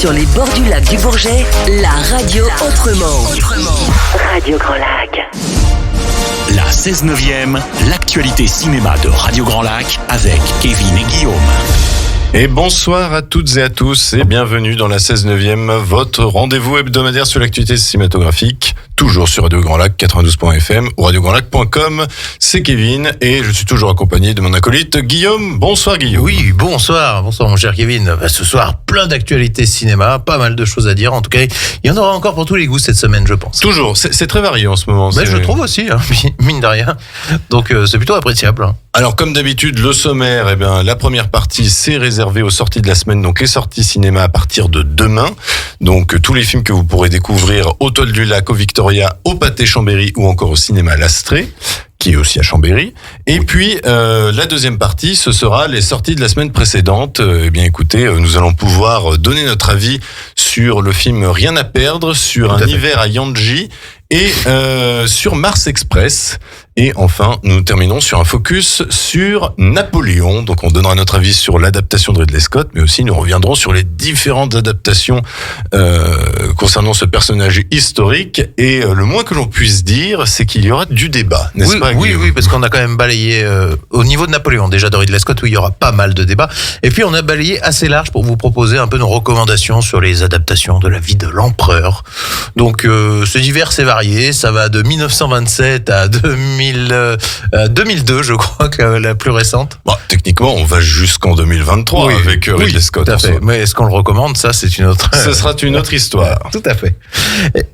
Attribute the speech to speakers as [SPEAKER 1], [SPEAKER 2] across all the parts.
[SPEAKER 1] Sur les bords du lac du Bourget, la radio autrement. Radio Grand Lac.
[SPEAKER 2] La 16/9e, l'actualité cinéma de Radio Grand Lac avec Kevin et Guillaume.
[SPEAKER 3] Et bonsoir à toutes et à tous et bienvenue dans la 16/9e, votre rendez-vous hebdomadaire sur l'actualité cinématographique, toujours sur Radio Grand Lac 92.fm ou radiograndlac.com. C'est Kevin et je suis toujours accompagné de mon acolyte Guillaume. Bonsoir Guillaume.
[SPEAKER 4] Oui, bonsoir mon cher Kevin. Ce soir, plein d'actualités cinéma, pas mal de choses à dire. En tout cas, il y en aura encore pour tous les goûts cette semaine, je pense.
[SPEAKER 3] Toujours, c'est très varié en ce moment.
[SPEAKER 4] Ben, je trouve aussi, mine de rien. Donc c'est plutôt appréciable.
[SPEAKER 3] Alors comme d'habitude, le sommaire, la première partie c'est réservé aux sorties de la semaine, donc les sorties cinéma à partir de demain. Donc tous les films que vous pourrez découvrir au Toile du Lac, au Victoria, au Pâté Chambéry ou encore au cinéma L'Astrée, qui est aussi à Chambéry. Et puis la deuxième partie, ce sera les sorties de la semaine précédente. Écoutez, nous allons pouvoir donner notre avis sur le film Rien à perdre, sur un hiver à Yanji et sur Mars Express. Et enfin, nous terminons sur un focus sur Napoléon. Donc on donnera notre avis sur l'adaptation de Ridley Scott, mais aussi nous reviendrons sur les différentes adaptations concernant ce personnage historique. Et le moins que l'on puisse dire, c'est qu'il y aura du débat, n'est-ce pas, Guillaume ?
[SPEAKER 4] Oui, parce qu'on a quand même balayé au niveau de Napoléon, déjà de Ridley Scott, où il y aura pas mal de débats. Et puis on a balayé assez large pour vous proposer un peu nos recommandations sur les adaptations de la vie de l'empereur. Donc c'est divers, c'est varié. Ça va de 1927 à 2002, je crois, que la plus récente.
[SPEAKER 3] Bon, techniquement, on va jusqu'en 2023 avec Ridley Scott.
[SPEAKER 4] Tout à fait. Mais est-ce qu'on le recommande ? Ça, c'est une autre...
[SPEAKER 3] Ce sera une autre histoire.
[SPEAKER 4] Tout à fait.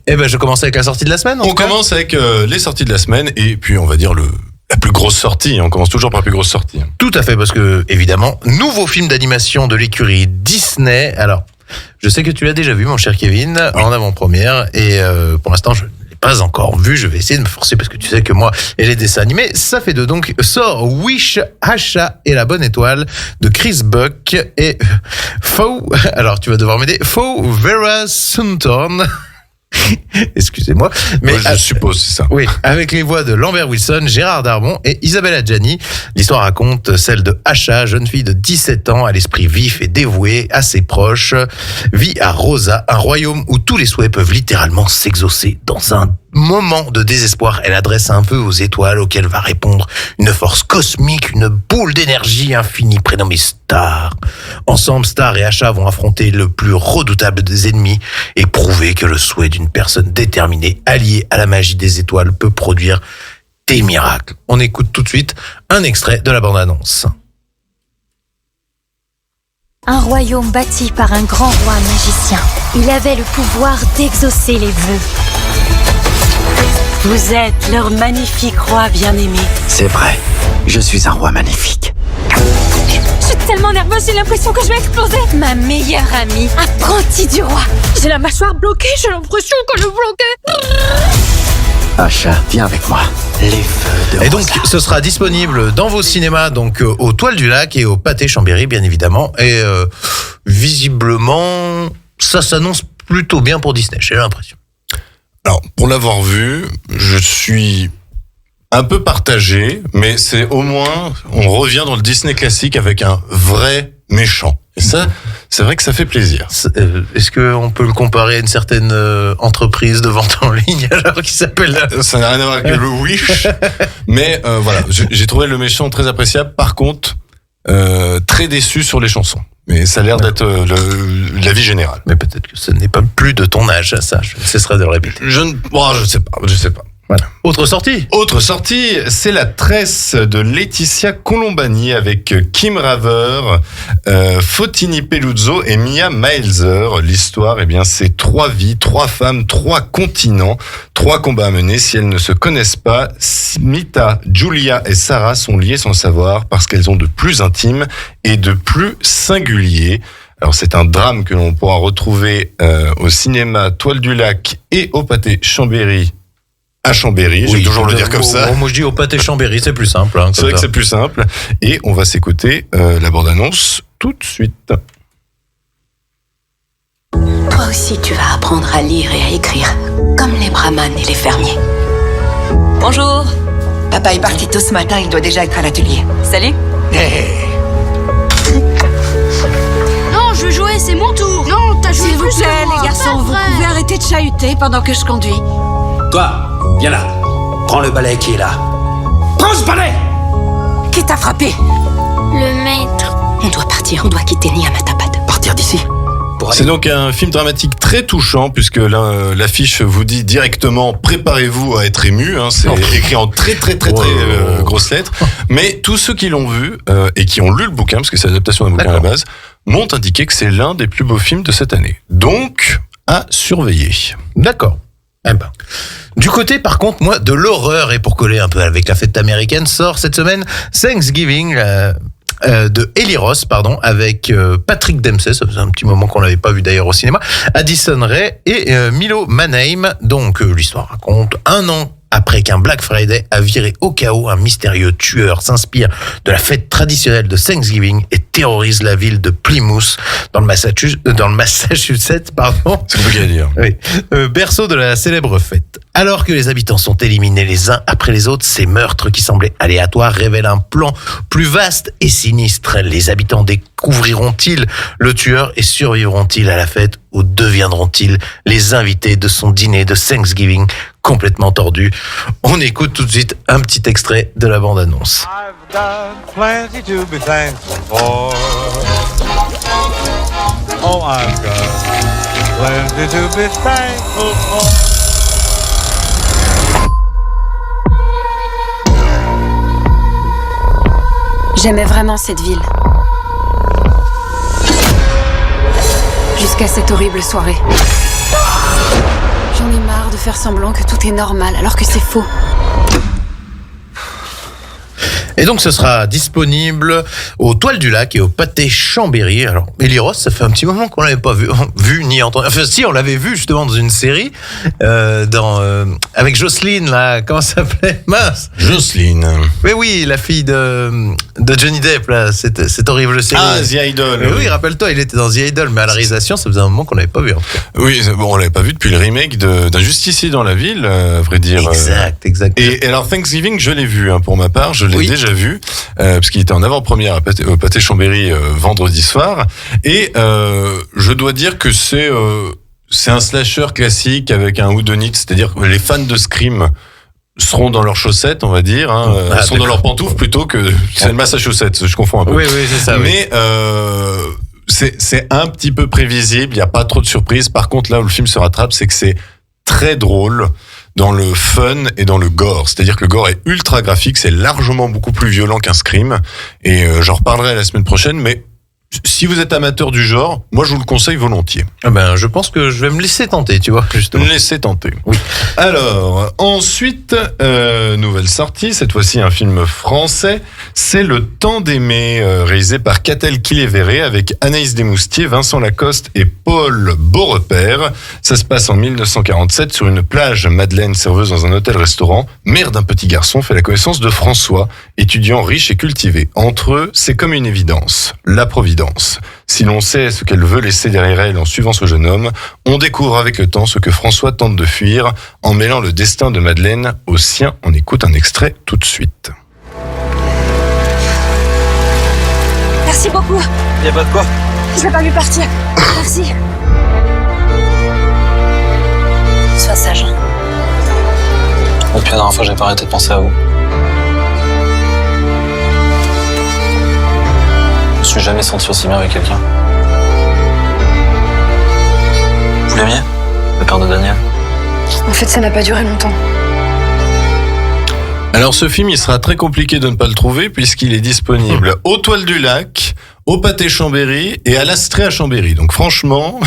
[SPEAKER 4] Je commence avec la sortie de la semaine.
[SPEAKER 3] On commence avec les sorties de la semaine et puis on va dire la plus grosse sortie. On commence toujours par la plus grosse sortie.
[SPEAKER 4] Tout à fait, parce que, évidemment, nouveau film d'animation de l'écurie Disney. Alors, je sais que tu l'as déjà vu, mon cher Kevin, en avant-première. Et pour l'instant, je pas encore vu, je vais essayer de me forcer parce que tu sais que moi et les dessins animés, ça fait deux. Donc sort Wish, Asha et la bonne étoile de Chris Buck et alors tu vas devoir m'aider, Vera Suntorn. Excusez-moi, mais
[SPEAKER 3] je suppose c'est ça.
[SPEAKER 4] Oui, avec les voix de Lambert Wilson, Gérard Darmon et Isabelle Adjani. L'histoire raconte celle de Asha, jeune fille de 17 ans, à l'esprit vif et dévoué à ses proches, vit à Rosa, un royaume où tous les souhaits peuvent littéralement s'exaucer. Dans un moment de désespoir, elle adresse un peu aux étoiles auxquelles va répondre une force cosmique, une boule d'énergie infinie prénommée Star. Ensemble, Star et Asha vont affronter le plus redoutable des ennemis et prouver que le souhait d'une personne déterminée, alliée à la magie des étoiles, peut produire des miracles. On écoute tout de suite un extrait de la bande-annonce.
[SPEAKER 5] Un royaume bâti par un grand roi magicien. Il avait le pouvoir d'exaucer les vœux.
[SPEAKER 6] Vous êtes leur magnifique roi bien-aimé.
[SPEAKER 7] C'est vrai, je suis un roi magnifique.
[SPEAKER 5] Je suis tellement nerveuse, j'ai l'impression que je vais exploser. Ma meilleure amie, apprentie du roi. J'ai la mâchoire bloquée, j'ai l'impression que je bloquais.
[SPEAKER 7] Asha, viens avec moi. Les feux de
[SPEAKER 4] Et donc,
[SPEAKER 7] Rosa.
[SPEAKER 4] ce sera disponible dans vos cinémas, donc au Toile du Lac et au Pâté Chambéry, bien évidemment. Et visiblement, ça s'annonce plutôt bien pour Disney, j'ai l'impression.
[SPEAKER 3] Alors, pour l'avoir vu, je suis un peu partagé, mais c'est au moins, on revient dans le Disney classique avec un vrai méchant. Et ça, c'est vrai que ça fait plaisir.
[SPEAKER 4] Est-ce qu'on peut le comparer à une certaine entreprise de vente en ligne alors qui s'appelle...
[SPEAKER 3] Ça n'a rien à voir avec le Wish, mais voilà, j'ai trouvé le méchant très appréciable. Par contre, très déçu sur les chansons. Mais ça a l'air d'être l'avis général.
[SPEAKER 4] Mais peut-être que ce n'est pas plus de ton âge, ça. Je cesserai de le répéter.
[SPEAKER 3] Je sais pas.
[SPEAKER 4] Voilà. Autre sortie,
[SPEAKER 3] c'est La Tresse de Laetitia Colombani avec Kim Raver, Fotini Peluzzo et Mia Maelzer. L'histoire, c'est 3 vies, 3 femmes, 3 continents, 3 combats à mener. Si elles ne se connaissent pas, Smita, Julia et Sarah sont liées sans savoir parce qu'elles ont de plus intime et de plus singulier. Alors c'est un drame que l'on pourra retrouver au cinéma Toile du Lac et au Pâté Chambéry. À Chambéry, je vais toujours le dire comme ça.
[SPEAKER 4] Moi je dis au Pâté Chambéry, c'est plus simple.
[SPEAKER 3] C'est vrai que c'est plus simple. Et on va s'écouter la bande-annonce tout de suite.
[SPEAKER 8] Toi aussi tu vas apprendre à lire et à écrire, comme les brahmanes et les fermiers.
[SPEAKER 6] Bonjour.
[SPEAKER 8] Papa est parti tôt ce matin, il doit déjà être à l'atelier.
[SPEAKER 6] Salut.
[SPEAKER 9] Non, je veux jouer, c'est mon tour. Non, t'as joué.
[SPEAKER 5] S'il vous
[SPEAKER 8] d'arrêter de chahuter pendant que je conduis.
[SPEAKER 7] Toi, viens là. Prends le balai qui est là. Prends ce balai!
[SPEAKER 8] Qui t'a frappé?
[SPEAKER 5] Le maître.
[SPEAKER 8] On doit partir, on doit quitter Nyamatabad.
[SPEAKER 7] Partir d'ici. Pour aller-
[SPEAKER 3] C'est donc un film dramatique très touchant puisque l'affiche vous dit directement préparez-vous à être ému. C'est écrit en très grosses lettres. Mais tous ceux qui l'ont vu et qui ont lu le bouquin, parce que c'est l'adaptation d'un bouquin à la base, m'ont indiqué que c'est l'un des plus beaux films de cette année. Donc, à surveiller.
[SPEAKER 4] D'accord. Eh ben. Du côté, par contre, moi, de l'horreur, et pour coller un peu avec la fête américaine, sort cette semaine Thanksgiving de Eli Roth, avec Patrick Dempsey, ça faisait un petit moment qu'on l'avait pas vu d'ailleurs au cinéma, Addison Rae et Milo Manheim. Donc, l'histoire raconte un an après qu'un Black Friday a viré au chaos, un mystérieux tueur s'inspire de la fête traditionnelle de Thanksgiving et terrorise la ville de Plymouth, dans le Massachusetts,
[SPEAKER 3] C'est compliqué à dire.
[SPEAKER 4] oui. Berceau de la célèbre fête. Alors que les habitants sont éliminés les uns après les autres, ces meurtres qui semblaient aléatoires révèlent un plan plus vaste et sinistre. Les habitants découvriront-ils le tueur et survivront-ils à la fête, ou deviendront-ils les invités de son dîner de Thanksgiving complètement tordu? On écoute tout de suite un petit extrait de la bande-annonce.
[SPEAKER 9] I've got plenty to be thankful for. Oh, I've got plenty to be thankful for.
[SPEAKER 5] J'aimais vraiment cette ville. Jusqu'à cette horrible soirée. J'en ai marre de faire semblant que tout est normal alors que c'est faux.
[SPEAKER 4] Et donc, ce sera disponible aux Toiles du Lac et au Pâté Chambéry. Alors, Eli Roth, ça fait un petit moment qu'on l'avait pas vu ni entendu. Enfin, si, on l'avait vu justement dans une série, avec Jocelyne, là, comment ça s'appelait? Mince.
[SPEAKER 3] Jocelyne.
[SPEAKER 4] Mais oui, la fille de Johnny Depp, là, cette horrible série.
[SPEAKER 3] Ah, The Idol.
[SPEAKER 4] Mais oui, rappelle-toi, il était dans The Idol, mais à la réalisation, ça faisait un moment qu'on l'avait pas vu, en tout cas.
[SPEAKER 3] Oui, bon, on l'avait pas vu depuis le remake d'un Justicier dans la ville, à vrai dire.
[SPEAKER 4] Exact.
[SPEAKER 3] Et alors, Thanksgiving, je l'ai vu, pour ma part, je l'ai déjà vu, parce qu'il était en avant-première au Pâté Chambéry vendredi soir. Et je dois dire que c'est un slasher classique avec un whodunit, c'est-à-dire que les fans de Scream seront dans leurs chaussettes, on va dire, sont dans leurs pantoufles plutôt que c'est le Massachusetts, je confonds un peu.
[SPEAKER 4] Oui, c'est ça.
[SPEAKER 3] Mais c'est un petit peu prévisible, il n'y a pas trop de surprises. Par contre, là où le film se rattrape, c'est que c'est très drôle dans le fun et dans le gore. C'est-à-dire que le gore est ultra graphique, c'est largement beaucoup plus violent qu'un Scream. Et j'en reparlerai la semaine prochaine, mais si vous êtes amateur du genre, moi je vous le conseille volontiers.
[SPEAKER 4] Ah ben, je pense que je vais me laisser tenter, tu vois, justement.
[SPEAKER 3] Laissez tenter.
[SPEAKER 4] Oui.
[SPEAKER 3] Alors, ensuite, nouvelle sortie, cette fois-ci un film français, c'est Le Temps d'aimer, réalisé par Catel Kiléveré avec Anaïs Desmoustiers, Vincent Lacoste et Paul Beaurepaire. Ça se passe en 1947 sur une plage. Madeleine, serveuse dans un hôtel-restaurant, mère d'un petit garçon, fait la connaissance de François, étudiant riche et cultivé. Entre eux, c'est comme une évidence, la providence. Si l'on sait ce qu'elle veut laisser derrière elle en suivant ce jeune homme, on découvre avec le temps ce que François tente de fuir en mêlant le destin de Madeleine au sien. On écoute un extrait tout de suite.
[SPEAKER 5] Merci beaucoup.
[SPEAKER 9] Y'a pas de quoi.
[SPEAKER 5] Je vais pas lui partir. Merci.
[SPEAKER 8] Sois sage.
[SPEAKER 10] Depuis la dernière fois, j'ai pas arrêté de penser à vous. Je me suis jamais senti aussi bien avec quelqu'un. Vous l'aimiez, le père de Daniel?
[SPEAKER 5] En fait, ça n'a pas duré longtemps.
[SPEAKER 3] Alors ce film, il sera très compliqué de ne pas le trouver puisqu'il est disponible aux Toiles du Lac, au Pâté Chambéry et à l'Astrée à Chambéry. Donc franchement...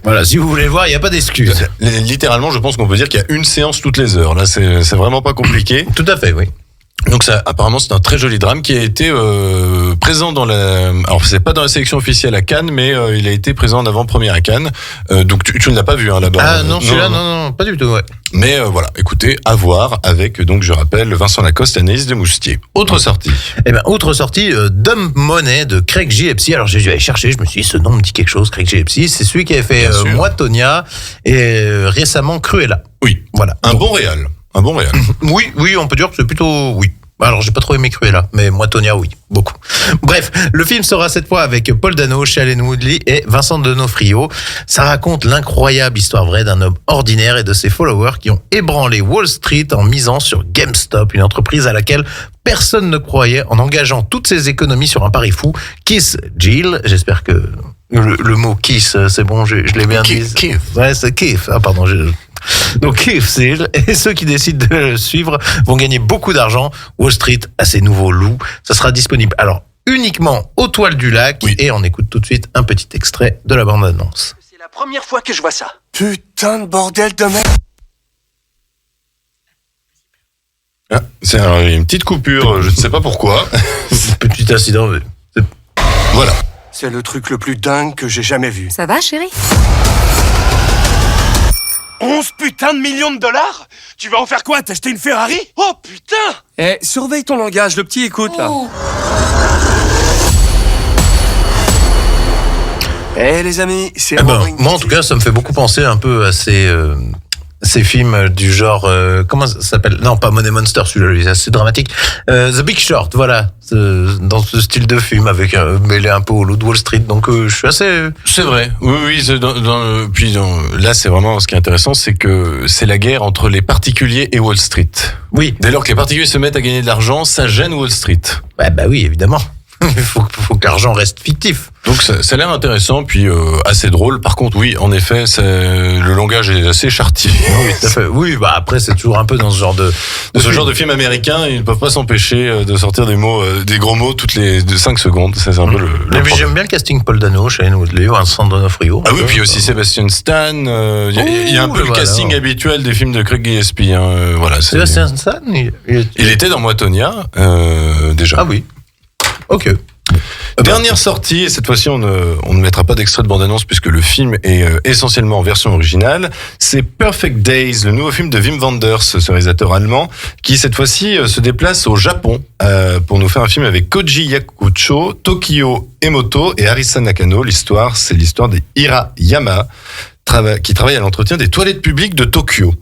[SPEAKER 4] Voilà, si vous voulez le voir, il n'y a pas d'excuse.
[SPEAKER 3] Littéralement, je pense qu'on peut dire qu'il y a une séance toutes les heures. Là, c'est vraiment pas compliqué.
[SPEAKER 4] Tout à fait, oui.
[SPEAKER 3] Donc ça, apparemment, c'est un très joli drame qui a été présent dans la... Alors, c'est pas dans la sélection officielle à Cannes, mais il a été présent en avant-première à Cannes. Donc, tu ne l'as pas vu là-bas.
[SPEAKER 4] Ah non, celui-là, non, pas du tout, ouais.
[SPEAKER 3] Mais voilà, écoutez, à voir avec, donc je rappelle, Vincent Lacoste et Anaïs Desmoustiers. Autre sortie.
[SPEAKER 4] Eh ben, autre sortie, Dumb Money de Craig Gillespie. Alors, j'ai dû aller chercher, je me suis dit, ce nom me dit quelque chose, Craig Gillespie. C'est celui qui avait fait Moi, Tonya et récemment Cruella.
[SPEAKER 3] Oui.
[SPEAKER 4] Voilà.
[SPEAKER 3] Un bon réal.
[SPEAKER 4] Oui, on peut dire que c'est plutôt, oui. Alors, j'ai pas trop aimé Cruella, mais moi, Tonya, oui, beaucoup. Bref, le film sera cette fois avec Paul Dano, Shailene Woodley et Vincent D'Onofrio. Ça raconte l'incroyable histoire vraie d'un homme ordinaire et de ses followers qui ont ébranlé Wall Street en misant sur GameStop, une entreprise à laquelle personne ne croyait, en engageant toutes ses économies sur un pari fou. Kiss Jill, j'espère que le mot kiss, c'est bon, je l'ai bien dit.
[SPEAKER 3] Kiff.
[SPEAKER 4] Ouais, c'est kiff. Ah, pardon, donc Kiff Jill, et ceux qui décident de le suivre vont gagner beaucoup d'argent. Wall Street a ses nouveaux loups. Ça sera disponible alors uniquement aux Toiles du Lac.
[SPEAKER 3] Oui.
[SPEAKER 4] Et on écoute tout de suite un petit extrait de la bande-annonce.
[SPEAKER 11] C'est la première fois que je vois ça. Putain de bordel de merde.
[SPEAKER 3] Ah, c'est une petite coupure, je ne sais pas pourquoi.
[SPEAKER 4] Petit incident.
[SPEAKER 3] Voilà.
[SPEAKER 11] C'est le truc le plus dingue que j'ai jamais vu.
[SPEAKER 5] Ça va, chérie?
[SPEAKER 11] 11 putains de millions de dollars? Tu vas en faire quoi? T'acheter une Ferrari? Oh putain! Eh, surveille ton langage, le petit écoute là. Eh les amis, c'est
[SPEAKER 4] moi en tout cas, ça me fait beaucoup penser un peu à ces films du genre comment ça s'appelle? Non, pas Money Monster, celui-là, c'est assez dramatique. The Big Short, voilà, dans ce style de film avec mêlé un peu au loup de Wall Street. Donc je suis assez.
[SPEAKER 3] C'est vrai. Oui. Là, c'est vraiment ce qui est intéressant, c'est que c'est la guerre entre les particuliers et Wall Street.
[SPEAKER 4] Oui.
[SPEAKER 3] Dès lors que les particuliers se mettent à gagner de l'argent, ça gêne Wall Street.
[SPEAKER 4] Bah oui, évidemment. Il faut que l'argent reste fictif.
[SPEAKER 3] Donc ça a l'air intéressant, puis assez drôle. Par contre, oui, en effet, le langage est assez charti.
[SPEAKER 4] Oui, tout à fait. Oui, bah après c'est toujours un peu dans ce genre de
[SPEAKER 3] genre de film américain, ils ne peuvent pas s'empêcher de sortir des mots, des gros mots toutes les 5 secondes. C'est un peu le
[SPEAKER 4] mais
[SPEAKER 3] problème.
[SPEAKER 4] j'aime bien le casting Paul Dano, Shailene Woodley, Vincent D'Onofrio.
[SPEAKER 3] Ah oui, puis aussi Sébastien Stan. Il y a un peu le casting habituel des films de Craig Gillespie. Voilà.
[SPEAKER 4] Sébastien Stan,
[SPEAKER 3] il était dans Moi, Tonya, déjà.
[SPEAKER 4] Ah oui. Ok.
[SPEAKER 3] Dernière sortie, et cette fois-ci on ne mettra pas d'extrait de bande-annonce puisque le film est essentiellement en version originale, c'est Perfect Days, le nouveau film de Wim Wenders, ce réalisateur allemand, qui cette fois-ci se déplace au Japon pour nous faire un film avec Koji Yakucho, Tokyo Emoto et Arisa Nakano. C'est l'histoire des Hirayama, qui travaillent à l'entretien des toilettes publiques de Tokyo.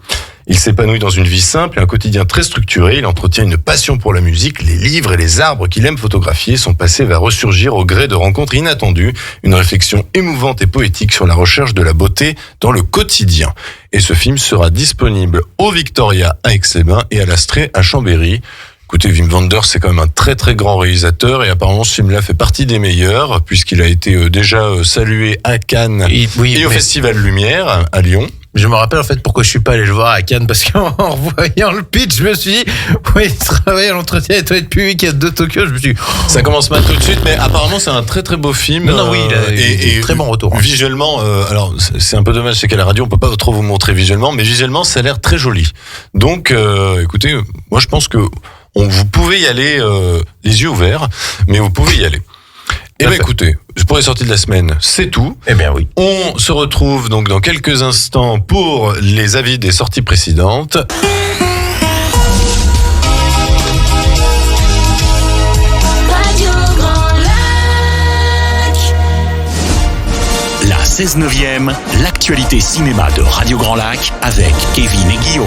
[SPEAKER 3] Il s'épanouit dans une vie simple et un quotidien très structuré. Il entretient une passion pour la musique. Les livres et les arbres qu'il aime photographier. Son passé va ressurgir au gré de rencontres inattendues. Une réflexion émouvante et poétique sur la recherche de la beauté dans le quotidien. Et ce film sera disponible au Victoria à Aix-les-Bains et à l'Astrée à Chambéry. Écoutez, Wim Wenders, c'est quand même un très très grand réalisateur et apparemment ce film-là fait partie des meilleurs puisqu'il a été déjà salué à Cannes et au Festival Lumière à Lyon.
[SPEAKER 4] Je me rappelle en fait pourquoi je suis pas allé le voir à Cannes, parce qu'en voyant le pitch, je me suis dit, oui, il travaille à l'entretien des toilettes publiques de Tokyo, je me suis dit,
[SPEAKER 3] ça commence mal tout de suite, mais apparemment c'est un très très beau film.
[SPEAKER 4] Non, oui, il a très bon retour.
[SPEAKER 3] Visuellement, alors c'est un peu dommage, c'est qu'à la radio on peut pas trop vous montrer visuellement, mais visuellement ça a l'air très joli. Donc, écoutez, moi je pense que vous pouvez y aller les yeux ouverts, mais vous pouvez y aller. Eh bien écoutez, pour les sorties de la semaine, c'est tout.
[SPEAKER 4] Eh bien oui.
[SPEAKER 3] On se retrouve donc dans quelques instants pour les avis des sorties précédentes.
[SPEAKER 2] La 16/9e, l'actualité cinéma de Radio Grand Lac avec Kevin et Guillaume.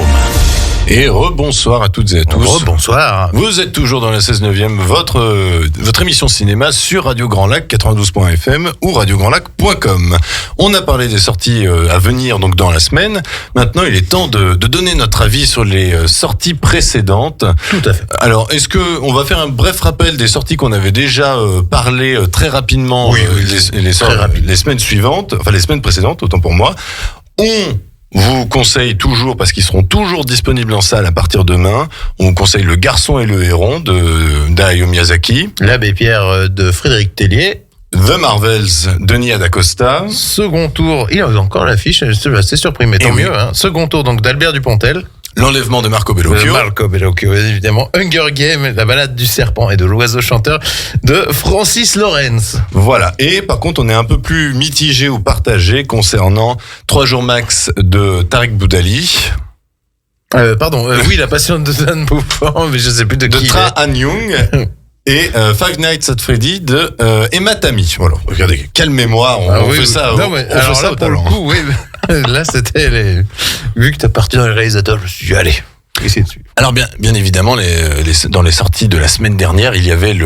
[SPEAKER 3] Et rebonsoir à toutes et à tous.
[SPEAKER 4] Rebonsoir.
[SPEAKER 3] Vous êtes toujours dans la 16/9e, votre émission cinéma sur Radio Grand Lac 92.fm ou radiograndlac.com. On a parlé des sorties à venir donc dans la semaine. Maintenant, il est temps de donner notre avis sur les sorties précédentes.
[SPEAKER 4] Tout à fait.
[SPEAKER 3] Alors, est-ce que on va faire un bref rappel des sorties qu'on avait déjà parlé très rapidement les semaines suivantes, enfin les semaines précédentes, autant pour moi. On vous conseille toujours, parce qu'ils seront toujours disponibles en salle à partir de demain, on vous conseille Le Garçon et le Héron d'Hayao Miyazaki.
[SPEAKER 4] L'Abbé Pierre de Frédéric Tellier.
[SPEAKER 3] The Marvels de Nia DaCosta.
[SPEAKER 4] Second tour, il a encore l'affiche, je suis assez surpris, mais tant mieux. Hein. Second tour donc d'Albert Dupontel.
[SPEAKER 3] L'enlèvement de Marco Bellocchio.
[SPEAKER 4] Marco Bellocchio, évidemment. Hunger Games, La balade du serpent et de l'oiseau chanteur de Francis Lawrence.
[SPEAKER 3] Voilà. Et par contre, on est un peu plus mitigé ou partagé concernant 3 jours max de Tarek Boudali.
[SPEAKER 4] Oui, La passion de Dan Bouffant, mais je sais plus de qui.
[SPEAKER 3] De Tra Han Young. Et Five Nights at Freddy de Emma Tammy. Voilà, regardez, quelle mémoire, on fait ça.
[SPEAKER 4] Non, mais alors là, pour le coup, oui, là, c'était vu que t'as parti dans les réalisateurs, je me suis dit, allez, essayez de suivre.
[SPEAKER 3] Alors bien évidemment, dans les sorties de la semaine dernière, il y avait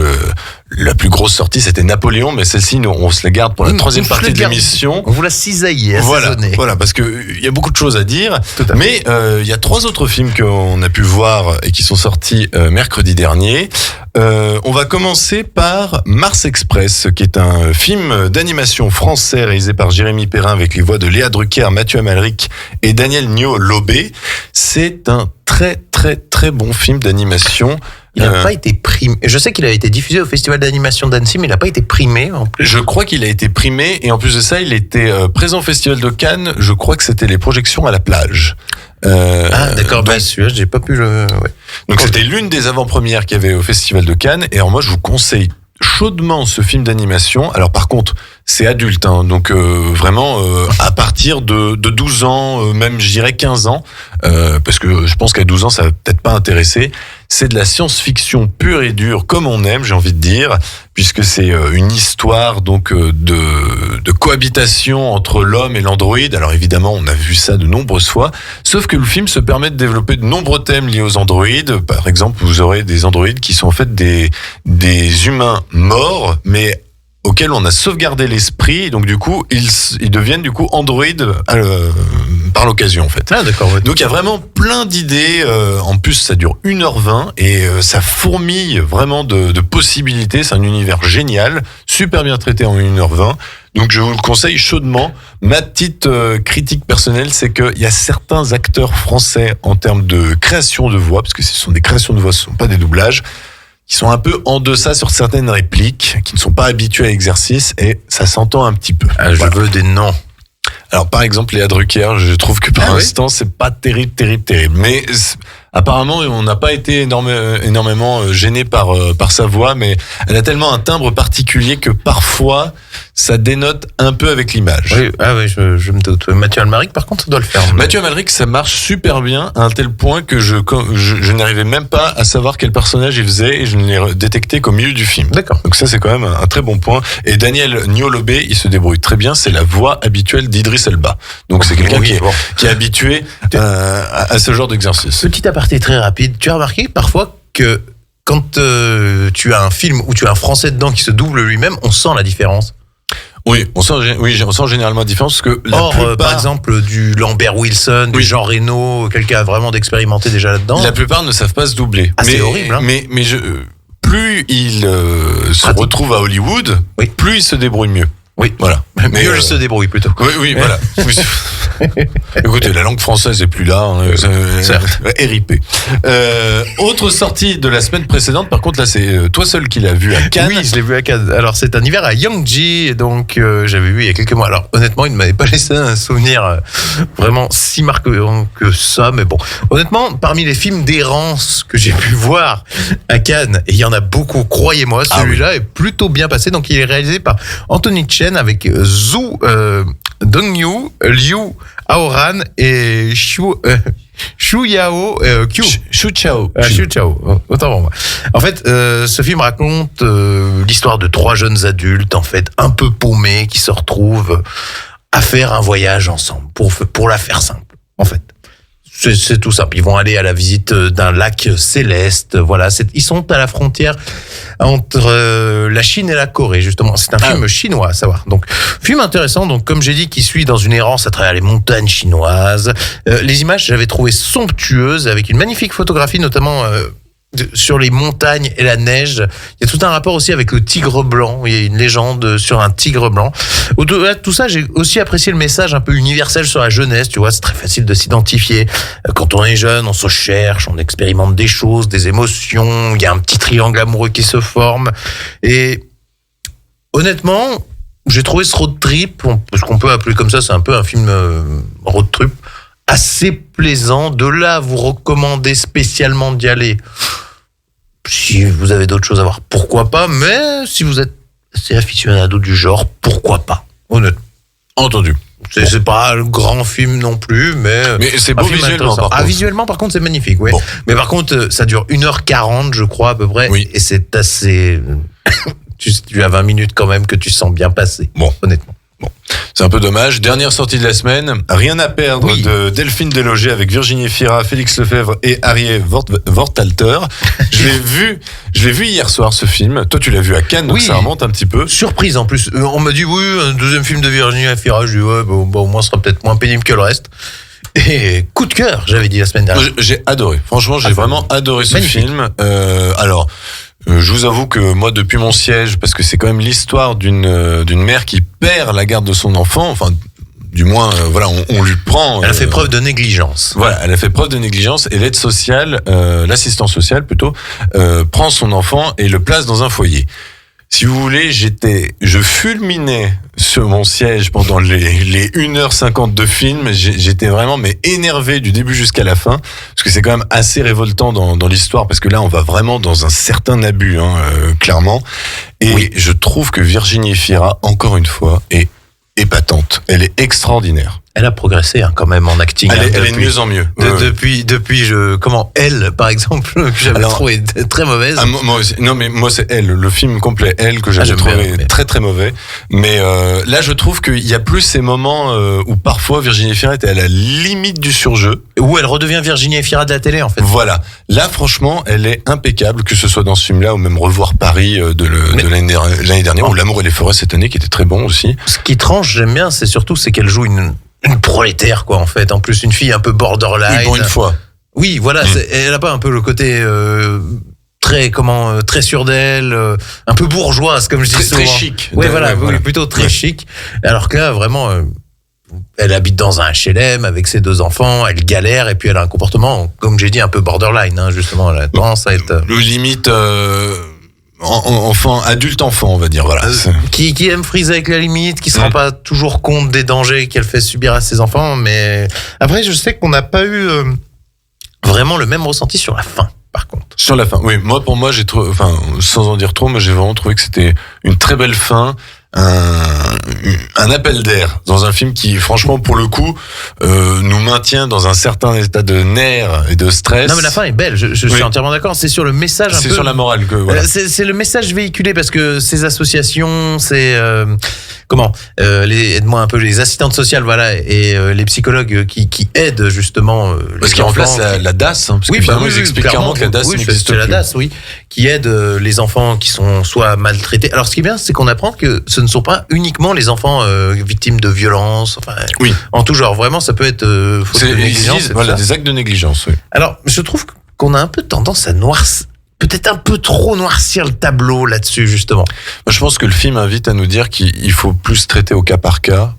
[SPEAKER 3] la plus grosse sortie, c'était Napoléon, mais celle-ci, on se la garde pour la troisième partie de l'émission.
[SPEAKER 4] On vous l'a cisaillé, assaisonné.
[SPEAKER 3] Voilà, parce que il y a beaucoup de choses à dire. Mais il y a 3 autres films qu'on a pu voir et qui sont sortis mercredi dernier. On va commencer par Mars Express, qui est un film d'animation français réalisé par Jérémy Perrin avec les voix de Léa Drucker, Mathieu Amalric et Daniel Gnaud-Lobé. C'est un très très très bon film d'animation.
[SPEAKER 4] Il n'a pas été primé. Je sais qu'il a été diffusé au Festival d'animation d'Annecy, mais il n'a pas été primé. En plus.
[SPEAKER 3] Je crois qu'il a été primé et en plus de ça, il était présent au Festival de Cannes. Je crois que c'était les projections à la plage.
[SPEAKER 4] D'accord, bien sûr, j'ai pas pu le... Ouais.
[SPEAKER 3] Donc c'était l'une des avant-premières qu'il y avait au Festival de Cannes. Et alors moi, je vous conseille chaudement ce film d'animation. Alors par contre, c'est adulte, hein, donc vraiment à partir de 12 ans, même je dirais 15 ans, parce que je pense qu'à 12 ans, ça va peut-être pas intéresser. C'est de la science-fiction pure et dure, comme on aime, j'ai envie de dire, puisque c'est une histoire donc de cohabitation entre l'homme et l'androïde. Alors évidemment, on a vu ça de nombreuses fois, sauf que le film se permet de développer de nombreux thèmes liés aux androïdes. Par exemple, vous aurez des androïdes qui sont en fait des humains morts, mais auxquels on a sauvegardé l'esprit, donc du coup ils deviennent du coup androïdes par l'occasion en fait.
[SPEAKER 4] Ah d'accord. Ouais.
[SPEAKER 3] Donc il y a vraiment plein d'idées. En plus ça dure 1h20 et ça fourmille vraiment de possibilités. C'est un univers génial, super bien traité en 1h20. Donc je vous le conseille chaudement. Ma petite critique personnelle, c'est qu'il y a certains acteurs français en termes de création de voix, parce que ce sont des créations de voix, ce ne sont pas des doublages, qui sont un peu en deçà sur certaines répliques, qui ne sont pas habitués à l'exercice, et ça s'entend un petit peu.
[SPEAKER 4] Ah, je veux des noms.
[SPEAKER 3] Alors par exemple Léa Drucker, je trouve que pour l'instant c'est pas terrible, mais apparemment on n'a pas été énormément gêné par sa voix, mais elle a tellement un timbre particulier que parfois ça dénote un peu avec l'image.
[SPEAKER 4] Oui, je me doute. Mathieu Amalric par contre ça doit le faire.
[SPEAKER 3] Mathieu Amalric, ça marche super bien à un tel point que je n'arrivais même pas à savoir quel personnage il faisait et je ne l'ai détecté qu'au milieu du film.
[SPEAKER 4] D'accord.
[SPEAKER 3] Donc ça c'est quand même un très bon point. Et Daniel Gnaud-Lobé, il se débrouille très bien, c'est la voix habituelle d'Idriss Elba. Donc c'est quelqu'un qui est habitué à ce genre d'exercice.
[SPEAKER 4] Petit aparté très rapide, tu as remarqué parfois que quand tu as un film où tu as un Français dedans qui se double lui-même, on sent la différence.
[SPEAKER 3] Oui, on sent généralement la différence parce que
[SPEAKER 4] par exemple, du Lambert Wilson, du Jean Reno, quelqu'un a vraiment d'expérimenté déjà là-dedans.
[SPEAKER 3] La plupart ne savent pas se doubler.
[SPEAKER 4] Ah, c'est horrible. Hein.
[SPEAKER 3] Mais plus il se retrouve à Hollywood, plus il se débrouille mieux.
[SPEAKER 4] Oui,
[SPEAKER 3] voilà.
[SPEAKER 4] Mieux il se débrouille plutôt.
[SPEAKER 3] Oui, voilà. Écoutez, la langue française est plus là, hein,
[SPEAKER 4] certes.
[SPEAKER 3] RIP. Autre sortie de la semaine précédente, par contre là c'est toi seul qui l'as vu à Cannes.
[SPEAKER 4] Oui, je l'ai vu à Cannes. Alors c'est un hiver à Yangji, donc j'avais vu il y a quelques mois. Alors honnêtement, il ne m'avait pas laissé un souvenir vraiment si marquant que ça, mais bon. Honnêtement, parmi les films d'errance que j'ai pu voir à Cannes, et il y en a beaucoup, croyez-moi, celui-là est plutôt bien passé. Donc il est réalisé par Anthony Chen avec Zhu Dongyu, Liu Aoran et Shu Yao Q.
[SPEAKER 3] Shu Chao.
[SPEAKER 4] Shu Chao. Autant pour moi. En fait, ce film raconte l'histoire de 3 jeunes adultes, en fait, un peu paumés, qui se retrouvent à faire un voyage ensemble, pour la faire simple, en fait. C'est tout simple. Ils vont aller à la visite d'un lac céleste. Voilà, ils sont à la frontière entre la Chine et la Corée, justement. C'est un film chinois, à savoir. Donc, film intéressant. Donc, comme j'ai dit, qui suit dans une errance à travers les montagnes chinoises. Les images, j'avais trouvé somptueuses, avec une magnifique photographie, notamment sur les montagnes et la neige. Il y a tout un rapport aussi avec le tigre blanc. Il y a une légende sur un tigre blanc. Au-delà de tout ça, j'ai aussi apprécié le message un peu universel sur la jeunesse. Tu vois, c'est très facile de s'identifier. Quand on est jeune, on se cherche, on expérimente des choses, des émotions. Il y a un petit triangle amoureux qui se forme. Et honnêtement, j'ai trouvé ce road trip, ce qu'on peut appeler comme ça, c'est un peu un film road trip, assez plaisant. De là à vous recommander spécialement d'y aller, si vous avez d'autres choses à voir, pourquoi pas, mais si vous êtes assez aficionado du genre, pourquoi pas, honnêtement.
[SPEAKER 3] Entendu.
[SPEAKER 4] C'est pas le grand film non plus, mais
[SPEAKER 3] c'est beau visuellement, par contre.
[SPEAKER 4] Visuellement, par contre, c'est magnifique, oui. Bon. Mais par contre, ça dure 1h40, je crois, à peu près, et c'est assez... tu as 20 minutes quand même que tu sens bien passer, honnêtement.
[SPEAKER 3] Bon, C'est un peu dommage. Dernière sortie de la semaine, Rien à perdre de Delphine Deloger avec Virginie Fira, Félix Lefebvre et Arié Wortalter. Je l'ai vu hier soir ce film. Toi tu l'as vu à Cannes, donc ça remonte un petit peu.
[SPEAKER 4] Surprise en plus. On m'a dit un deuxième film de Virginie Fira. Je dis au moins ce sera peut-être moins pénible que le reste. Et coup de cœur, j'avais dit la semaine dernière.
[SPEAKER 3] J'ai adoré. Franchement, j'ai vraiment adoré ce film. Je vous avoue que moi, depuis mon siège, parce que c'est quand même l'histoire d'une mère qui perd la garde de son enfant, enfin, du moins, on lui prend.
[SPEAKER 4] Elle a fait preuve de négligence.
[SPEAKER 3] Voilà, elle a fait preuve de négligence et l'aide sociale, l'assistance sociale plutôt, prend son enfant et le place dans un foyer. Si vous voulez, je fulminais sur mon siège pendant les 1h50 de film. J'étais vraiment énervé du début jusqu'à la fin, parce que c'est quand même assez révoltant dans l'histoire, parce que là, on va vraiment dans un certain abus, clairement. Et je trouve que Virginie Fira, encore une fois, est épatante. Elle est extraordinaire.
[SPEAKER 4] Elle a progressé quand même en acting.
[SPEAKER 3] Elle est de mieux en mieux.
[SPEAKER 4] Depuis Elle, par exemple, que j'avais trouvé très mauvaise.
[SPEAKER 3] Moi aussi. Non, mais moi c'est Elle, le film complet Elle que j'avais trouvé très très mauvais. Mais là, je trouve qu'il y a plus ces moments où parfois Virginie Fira était à la limite du surjeu.
[SPEAKER 4] Où elle redevient Virginie Fira de la télé, en fait.
[SPEAKER 3] Voilà. Là, franchement, elle est impeccable, que ce soit dans ce film-là ou même Revoir Paris de l'année dernière, ou L'amour et les forêts cette année, qui était très bon aussi.
[SPEAKER 4] Ce qui tranche, j'aime bien, c'est qu'elle joue une prolétaire, quoi, en fait. En plus, une fille un peu borderline.
[SPEAKER 3] Oui, pour une fois.
[SPEAKER 4] Oui, voilà. Elle a pas un peu le côté très sûr d'elle, un peu bourgeoise, comme je dis souvent.
[SPEAKER 3] Très chic.
[SPEAKER 4] Ouais, voilà, plutôt très chic. Alors que là, vraiment, elle habite dans un HLM avec ses 2 enfants, elle galère, et puis elle a un comportement, comme j'ai dit, un peu borderline, justement. Elle a tendance à être...
[SPEAKER 3] Le limite... adulte enfant, on va dire, voilà.
[SPEAKER 4] Qui aime friser avec la limite, qui se rend pas toujours compte des dangers qu'elle fait subir à ses enfants, mais après, je sais qu'on n'a pas eu vraiment le même ressenti sur la fin, par contre.
[SPEAKER 3] Sur la fin, oui. Pour moi, sans en dire trop, mais j'ai vraiment trouvé que c'était une très belle fin, un appel d'air dans un film qui, franchement, pour le coup, nous maintient dans un certain état de nerfs et de stress.
[SPEAKER 4] Non, mais la fin est belle, je suis entièrement d'accord. C'est sur le message
[SPEAKER 3] c'est sur la morale que, voilà.
[SPEAKER 4] C'est le message véhiculé, parce que ces associations, aide-moi un peu, les assistantes sociales, voilà, et les psychologues qui aident justement
[SPEAKER 3] parce qu'ils remplacent la DAS, parce que finalement, ils expliquent clairement que la DAS n'existe plus.
[SPEAKER 4] C'est la DAS, oui, qui aide les enfants qui sont soit maltraités. Alors, ce qui est bien, c'est qu'on apprend que ce ne sont pas uniquement les enfants victimes de violences, en tout genre. Vraiment, ça peut être faute de négligence.
[SPEAKER 3] Voilà, des actes de négligence, oui.
[SPEAKER 4] Alors, je trouve qu'on a un peu tendance à peut-être un peu trop noircir le tableau là-dessus, justement.
[SPEAKER 3] Moi, je pense que le film invite à nous dire qu'il faut plus traiter au cas par cas.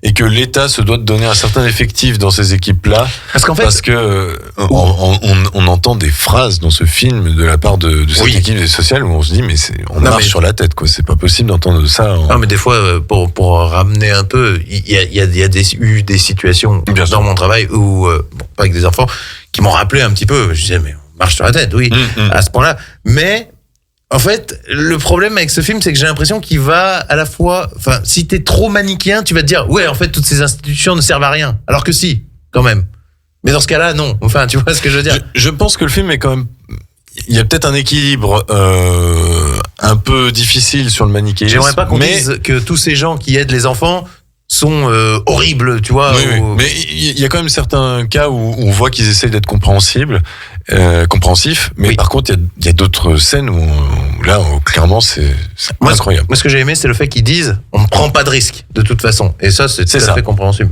[SPEAKER 3] Et que l'État se doit de donner un certain effectif dans ces équipes-là. Parce que on entend des phrases dans ce film de la part de cette équipe sociale où on se dit, mais on marche sur la tête, quoi. C'est pas possible d'entendre ça.
[SPEAKER 4] Non, mais des fois, pour ramener un peu, il y a eu des situations dans mon travail où, pas avec des enfants, qui m'ont rappelé un petit peu. Je disais, mais on marche sur la tête, oui, à ce point-là. Mais, en fait, le problème avec ce film, c'est que j'ai l'impression qu'il va à la fois... si t'es trop manichéen, tu vas te dire, ouais, en fait, toutes ces institutions ne servent à rien. Alors que si, quand même. Mais dans ce cas-là, non. Enfin, tu vois ce que je veux dire.
[SPEAKER 3] Je pense que le film est quand même... Il y a peut-être un équilibre un peu difficile sur le manichéisme.
[SPEAKER 4] J'aimerais pas qu'on dise que tous ces gens qui aident les enfants sont horribles, tu vois.
[SPEAKER 3] Oui. Mais il y a quand même certains cas où on voit qu'ils essayent d'être compréhensifs, mais par contre, il y a d'autres scènes où clairement, c'est incroyable.
[SPEAKER 4] Moi, ce que j'ai aimé, c'est le fait qu'ils disent on ne prend pas de risque, de toute façon. Et ça, c'est tout à fait compréhensible.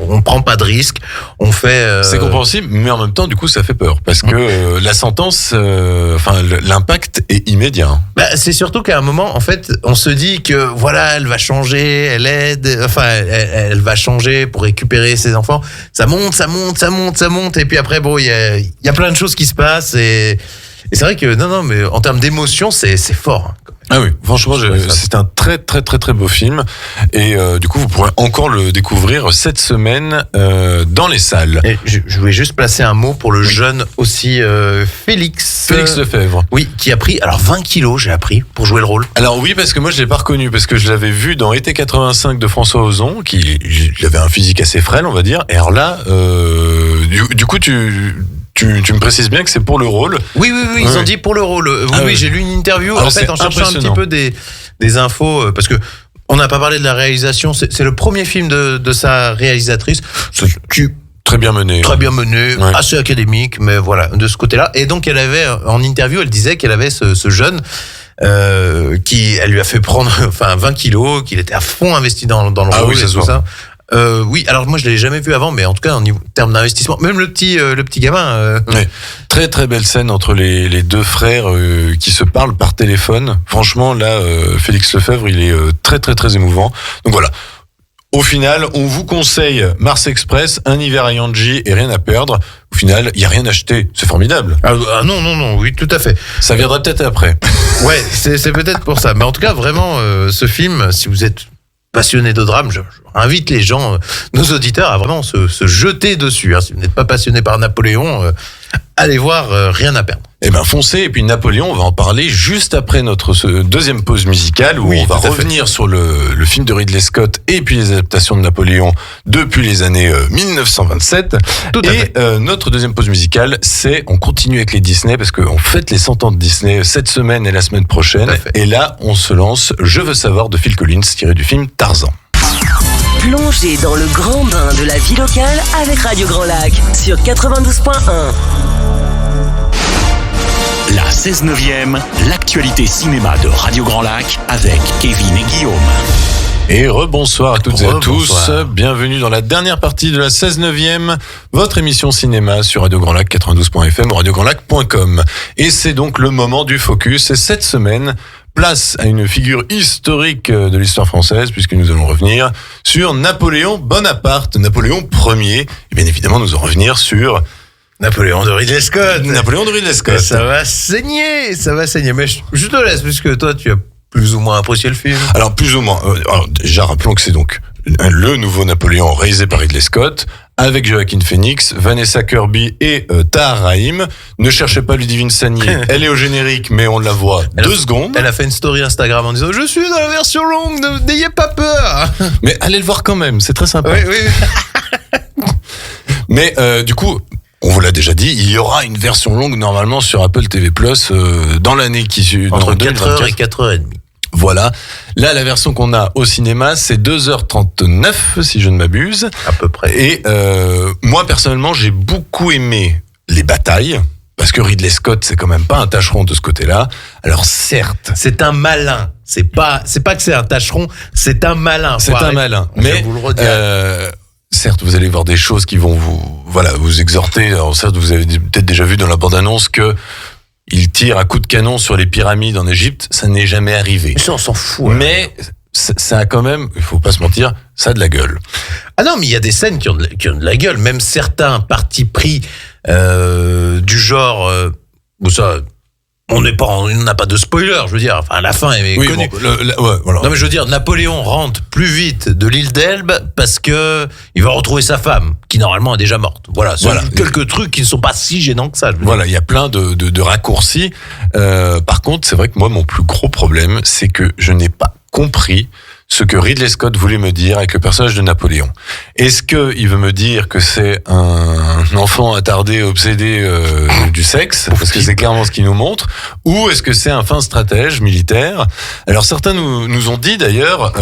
[SPEAKER 4] On ne prend pas de risque, on fait...
[SPEAKER 3] C'est compréhensible, mais en même temps, du coup, ça fait peur. Parce que la sentence, l'impact est immédiat.
[SPEAKER 4] C'est surtout qu'à un moment, en fait, on se dit que, voilà, elle va changer, elle aide, elle va changer pour récupérer ses enfants. Ça monte. Et puis après, il y a plein de choses qui se passent. Et c'est vrai que, non, mais en termes d'émotion, c'est fort.
[SPEAKER 3] Ah oui, franchement, c'est un très très très très beau film. Et du coup, vous pourrez encore le découvrir cette semaine dans les salles.
[SPEAKER 4] Et je voulais juste placer un mot pour le jeune aussi, Félix
[SPEAKER 3] Lefebvre.
[SPEAKER 4] Oui, qui a pris 20 kilos, j'ai appris, pour jouer le rôle.
[SPEAKER 3] Alors oui, parce que moi je l'ai pas reconnu, parce que je l'avais vu dans Été 85 de François Ozon, qui avait un physique assez frêle, on va dire. Et alors là, du coup, tu me précises bien que c'est pour le rôle.
[SPEAKER 4] Oui, ils ont dit pour le rôle. Oui, j'ai lu une interview. Alors, en fait, en cherchant un petit peu des infos, parce que On n'a pas parlé de la réalisation. C'est le premier film de sa réalisatrice.
[SPEAKER 3] Très bien mené.
[SPEAKER 4] Très bien mené, assez académique, mais voilà, de ce côté-là. Et donc, elle avait, en interview, elle disait qu'elle avait ce jeune elle lui a fait prendre 20 kilos, qu'il était à fond investi dans le rôle
[SPEAKER 3] oui,
[SPEAKER 4] et tout ça. Oui, alors moi je l'ai jamais vu avant, mais en tout cas en termes d'investissement, même le petit gamin.
[SPEAKER 3] Ouais. Très très belle scène entre les deux frères qui se parlent par téléphone. Franchement là, Félix Lefebvre, il est très très très émouvant. Donc voilà. Au final, on vous conseille Mars Express, Un hiver à Yanji et Rien à perdre. Au final, il y a rien à acheter. C'est formidable.
[SPEAKER 4] Non, oui, tout à fait.
[SPEAKER 3] Ça viendra peut-être après.
[SPEAKER 4] Ouais, c'est peut-être pour ça. Mais en tout cas, vraiment, ce film, si vous êtes passionné de drame, j'invite les gens, nos auditeurs, à vraiment se jeter dessus. Hein. Si vous n'êtes pas passionné par Napoléon, allez voir Rien à perdre.
[SPEAKER 3] Eh ben foncez, et puis Napoléon, on va en parler juste après notre deuxième pause musicale où on va revenir sur le film de Ridley Scott et puis les adaptations de Napoléon depuis les années 1927. Notre deuxième pause musicale, on continue avec les Disney parce qu'on fête les 100 ans de Disney cette semaine et la semaine prochaine. Et là, on se lance Je veux savoir de Phil Collins tiré du film Tarzan.
[SPEAKER 1] Plongez dans le grand bain de la vie locale avec Radio Grand Lac sur 92.1.
[SPEAKER 2] La 16/9e, l'actualité cinéma de Radio Grand Lac avec Kevin et Guillaume.
[SPEAKER 3] Et rebonsoir à toutes et à tous. Bienvenue dans la dernière partie de la 16/9e, votre émission cinéma sur Radio Grand Lac 92.fm ou radiograndlac.com. Et c'est donc le moment du focus. Et cette semaine, place à une figure historique de l'histoire française, puisque nous allons revenir sur Napoléon Bonaparte, Napoléon Ier. Et bien évidemment, nous allons revenir sur
[SPEAKER 4] Napoléon de Ridley Scott.
[SPEAKER 3] Napoléon de Ridley Scott.
[SPEAKER 4] Ça va saigner. Mais je te laisse, puisque toi, tu as plus ou moins apprécié le film.
[SPEAKER 3] Alors, plus ou moins. Alors, déjà, rappelons que c'est donc le nouveau Napoléon réalisé par Ridley Scott, avec Joaquin Phoenix, Vanessa Kirby et Tahar Rahim. Ne cherchez pas Ludivine Sagnier. Elle est au générique, mais on la voit 2 secondes.
[SPEAKER 4] Elle a fait une story Instagram en disant « Je suis dans la version longue, n'ayez pas peur !»
[SPEAKER 3] Mais allez le voir quand même, c'est très sympa.
[SPEAKER 4] Oui.
[SPEAKER 3] Mais du coup, on vous l'a déjà dit, il y aura une version longue normalement sur Apple TV+, dans l'année qui suit.
[SPEAKER 4] Entre 4h et 4h30.
[SPEAKER 3] Voilà. Là, la version qu'on a au cinéma, c'est 2h39, si je ne m'abuse.
[SPEAKER 4] À peu près.
[SPEAKER 3] Et moi, personnellement, j'ai beaucoup aimé les batailles, parce que Ridley Scott, c'est quand même pas un tâcheron de ce côté-là. Alors, certes...
[SPEAKER 4] C'est un malin. C'est pas que c'est un tâcheron, c'est un malin.
[SPEAKER 3] C'est un malin. Mais...
[SPEAKER 4] vous le redire.
[SPEAKER 3] Certes, vous allez voir des choses qui vont vous exhorter. Alors certes, vous avez peut-être déjà vu dans la bande-annonce que il tire à coups de canon sur les pyramides en Égypte. Ça n'est jamais arrivé.
[SPEAKER 4] Ça, on s'en fout.
[SPEAKER 3] Mais ça a quand même, il faut pas se mentir, ça a de la gueule.
[SPEAKER 4] Ah non, mais il y a des scènes qui ont de la gueule. Même certains partis pris du genre où ça... On n'a pas de spoiler, je veux dire. Enfin, la fin est connue.
[SPEAKER 3] Bon, voilà.
[SPEAKER 4] Non, mais je veux dire, Napoléon rentre plus vite de l'île d'Elbe parce que il va retrouver sa femme, qui normalement est déjà morte. Voilà. Quelques trucs qui ne sont pas si gênants que ça.
[SPEAKER 3] Voilà, il y a plein de raccourcis. Par contre, c'est vrai que moi, mon plus gros problème, c'est que je n'ai pas compris ce que Ridley Scott voulait me dire avec le personnage de Napoléon. Est-ce qu'il veut me dire que c'est un enfant attardé, obsédé du sexe, parce que c'est clairement ce qu'il nous montre, ou est-ce que c'est un fin stratège militaire? Alors certains nous ont dit d'ailleurs,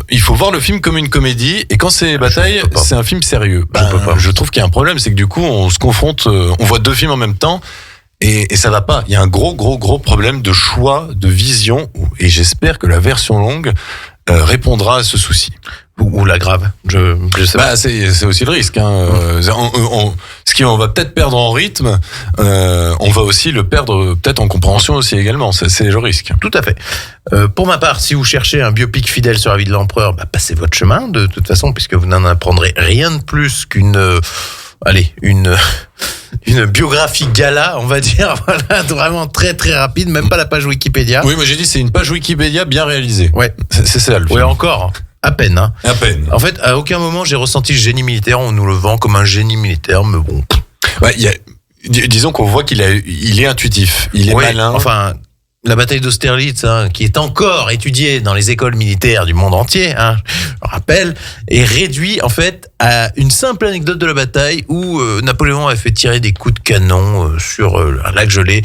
[SPEAKER 3] il faut voir le film comme une comédie, et quand c'est bataille, c'est un film sérieux. Je trouve qu'il y a un problème, c'est que du coup on se confronte, on voit 2 films en même temps, et ça va pas. Il y a un gros problème de choix, de vision, et j'espère que la version longue répondra à ce souci.
[SPEAKER 4] Ou la grave. Je sais pas.
[SPEAKER 3] C'est aussi le risque. Hein. On va peut-être perdre en rythme, on va aussi le perdre peut-être en compréhension aussi également. C'est le risque.
[SPEAKER 4] Tout à fait. Pour ma part, si vous cherchez un biopic fidèle sur la vie de l'empereur, passez votre chemin de toute façon, puisque vous n'en apprendrez rien de plus qu'une biographie gala, on va dire, voilà, vraiment très très rapide, même pas la page Wikipédia.
[SPEAKER 3] Oui, moi j'ai dit c'est une page Wikipédia bien réalisée.
[SPEAKER 4] Ouais,
[SPEAKER 3] c'est ça le film.
[SPEAKER 4] Ouais, encore. À peine. Hein.
[SPEAKER 3] À peine.
[SPEAKER 4] En fait, à aucun moment j'ai ressenti le génie militaire. On nous le vend comme un génie militaire, mais bon.
[SPEAKER 3] Ouais, disons qu'on voit il est intuitif, il est malin.
[SPEAKER 4] Enfin, la bataille d'Austerlitz, qui est encore étudiée dans les écoles militaires du monde entier, je rappelle, est réduit en fait à une simple anecdote de la bataille où Napoléon a fait tirer des coups de canon sur un lac gelé.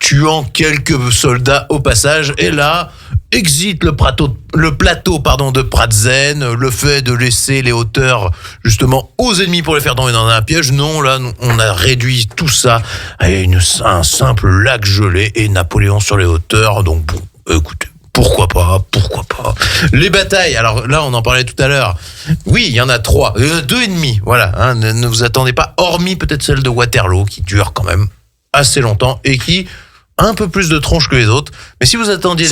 [SPEAKER 4] tuant quelques soldats au passage. Et là, exit le plateau de Pratzen, le fait de laisser les hauteurs justement aux ennemis pour les faire tomber dans un piège. Non, là, on a réduit tout ça à un simple lac gelé et Napoléon sur les hauteurs. Donc bon, écoutez. Pourquoi pas. Les batailles, alors là on en parlait tout à l'heure. Oui, il y en a 3, 2,5, voilà. Hein, ne vous attendez pas, hormis peut-être celle de Waterloo qui dure quand même assez longtemps et qui a un peu plus de tronche que les autres. Mais si vous attendiez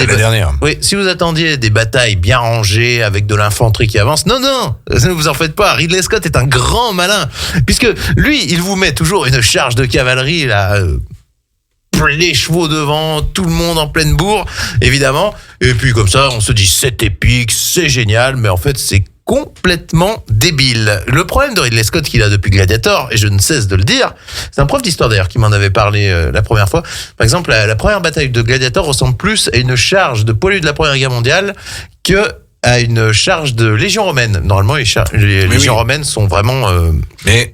[SPEAKER 4] si vous attendiez des batailles bien rangées avec de l'infanterie qui avance, non, ne vous en faites pas. Ridley Scott est un grand malin puisque lui, il vous met toujours une charge de cavalerie là. Les chevaux devant, tout le monde en pleine bourre, évidemment. Et puis comme ça, on se dit c'est épique, c'est génial, mais en fait c'est complètement débile. Le problème de Ridley Scott qu'il a depuis Gladiator, et je ne cesse de le dire, c'est un prof d'histoire d'ailleurs qui m'en avait parlé la première fois. Par exemple, la première bataille de Gladiator ressemble plus à une charge de poilus de la Première Guerre mondiale que à une charge de Légion romaine. Normalement, les Légions romaines sont vraiment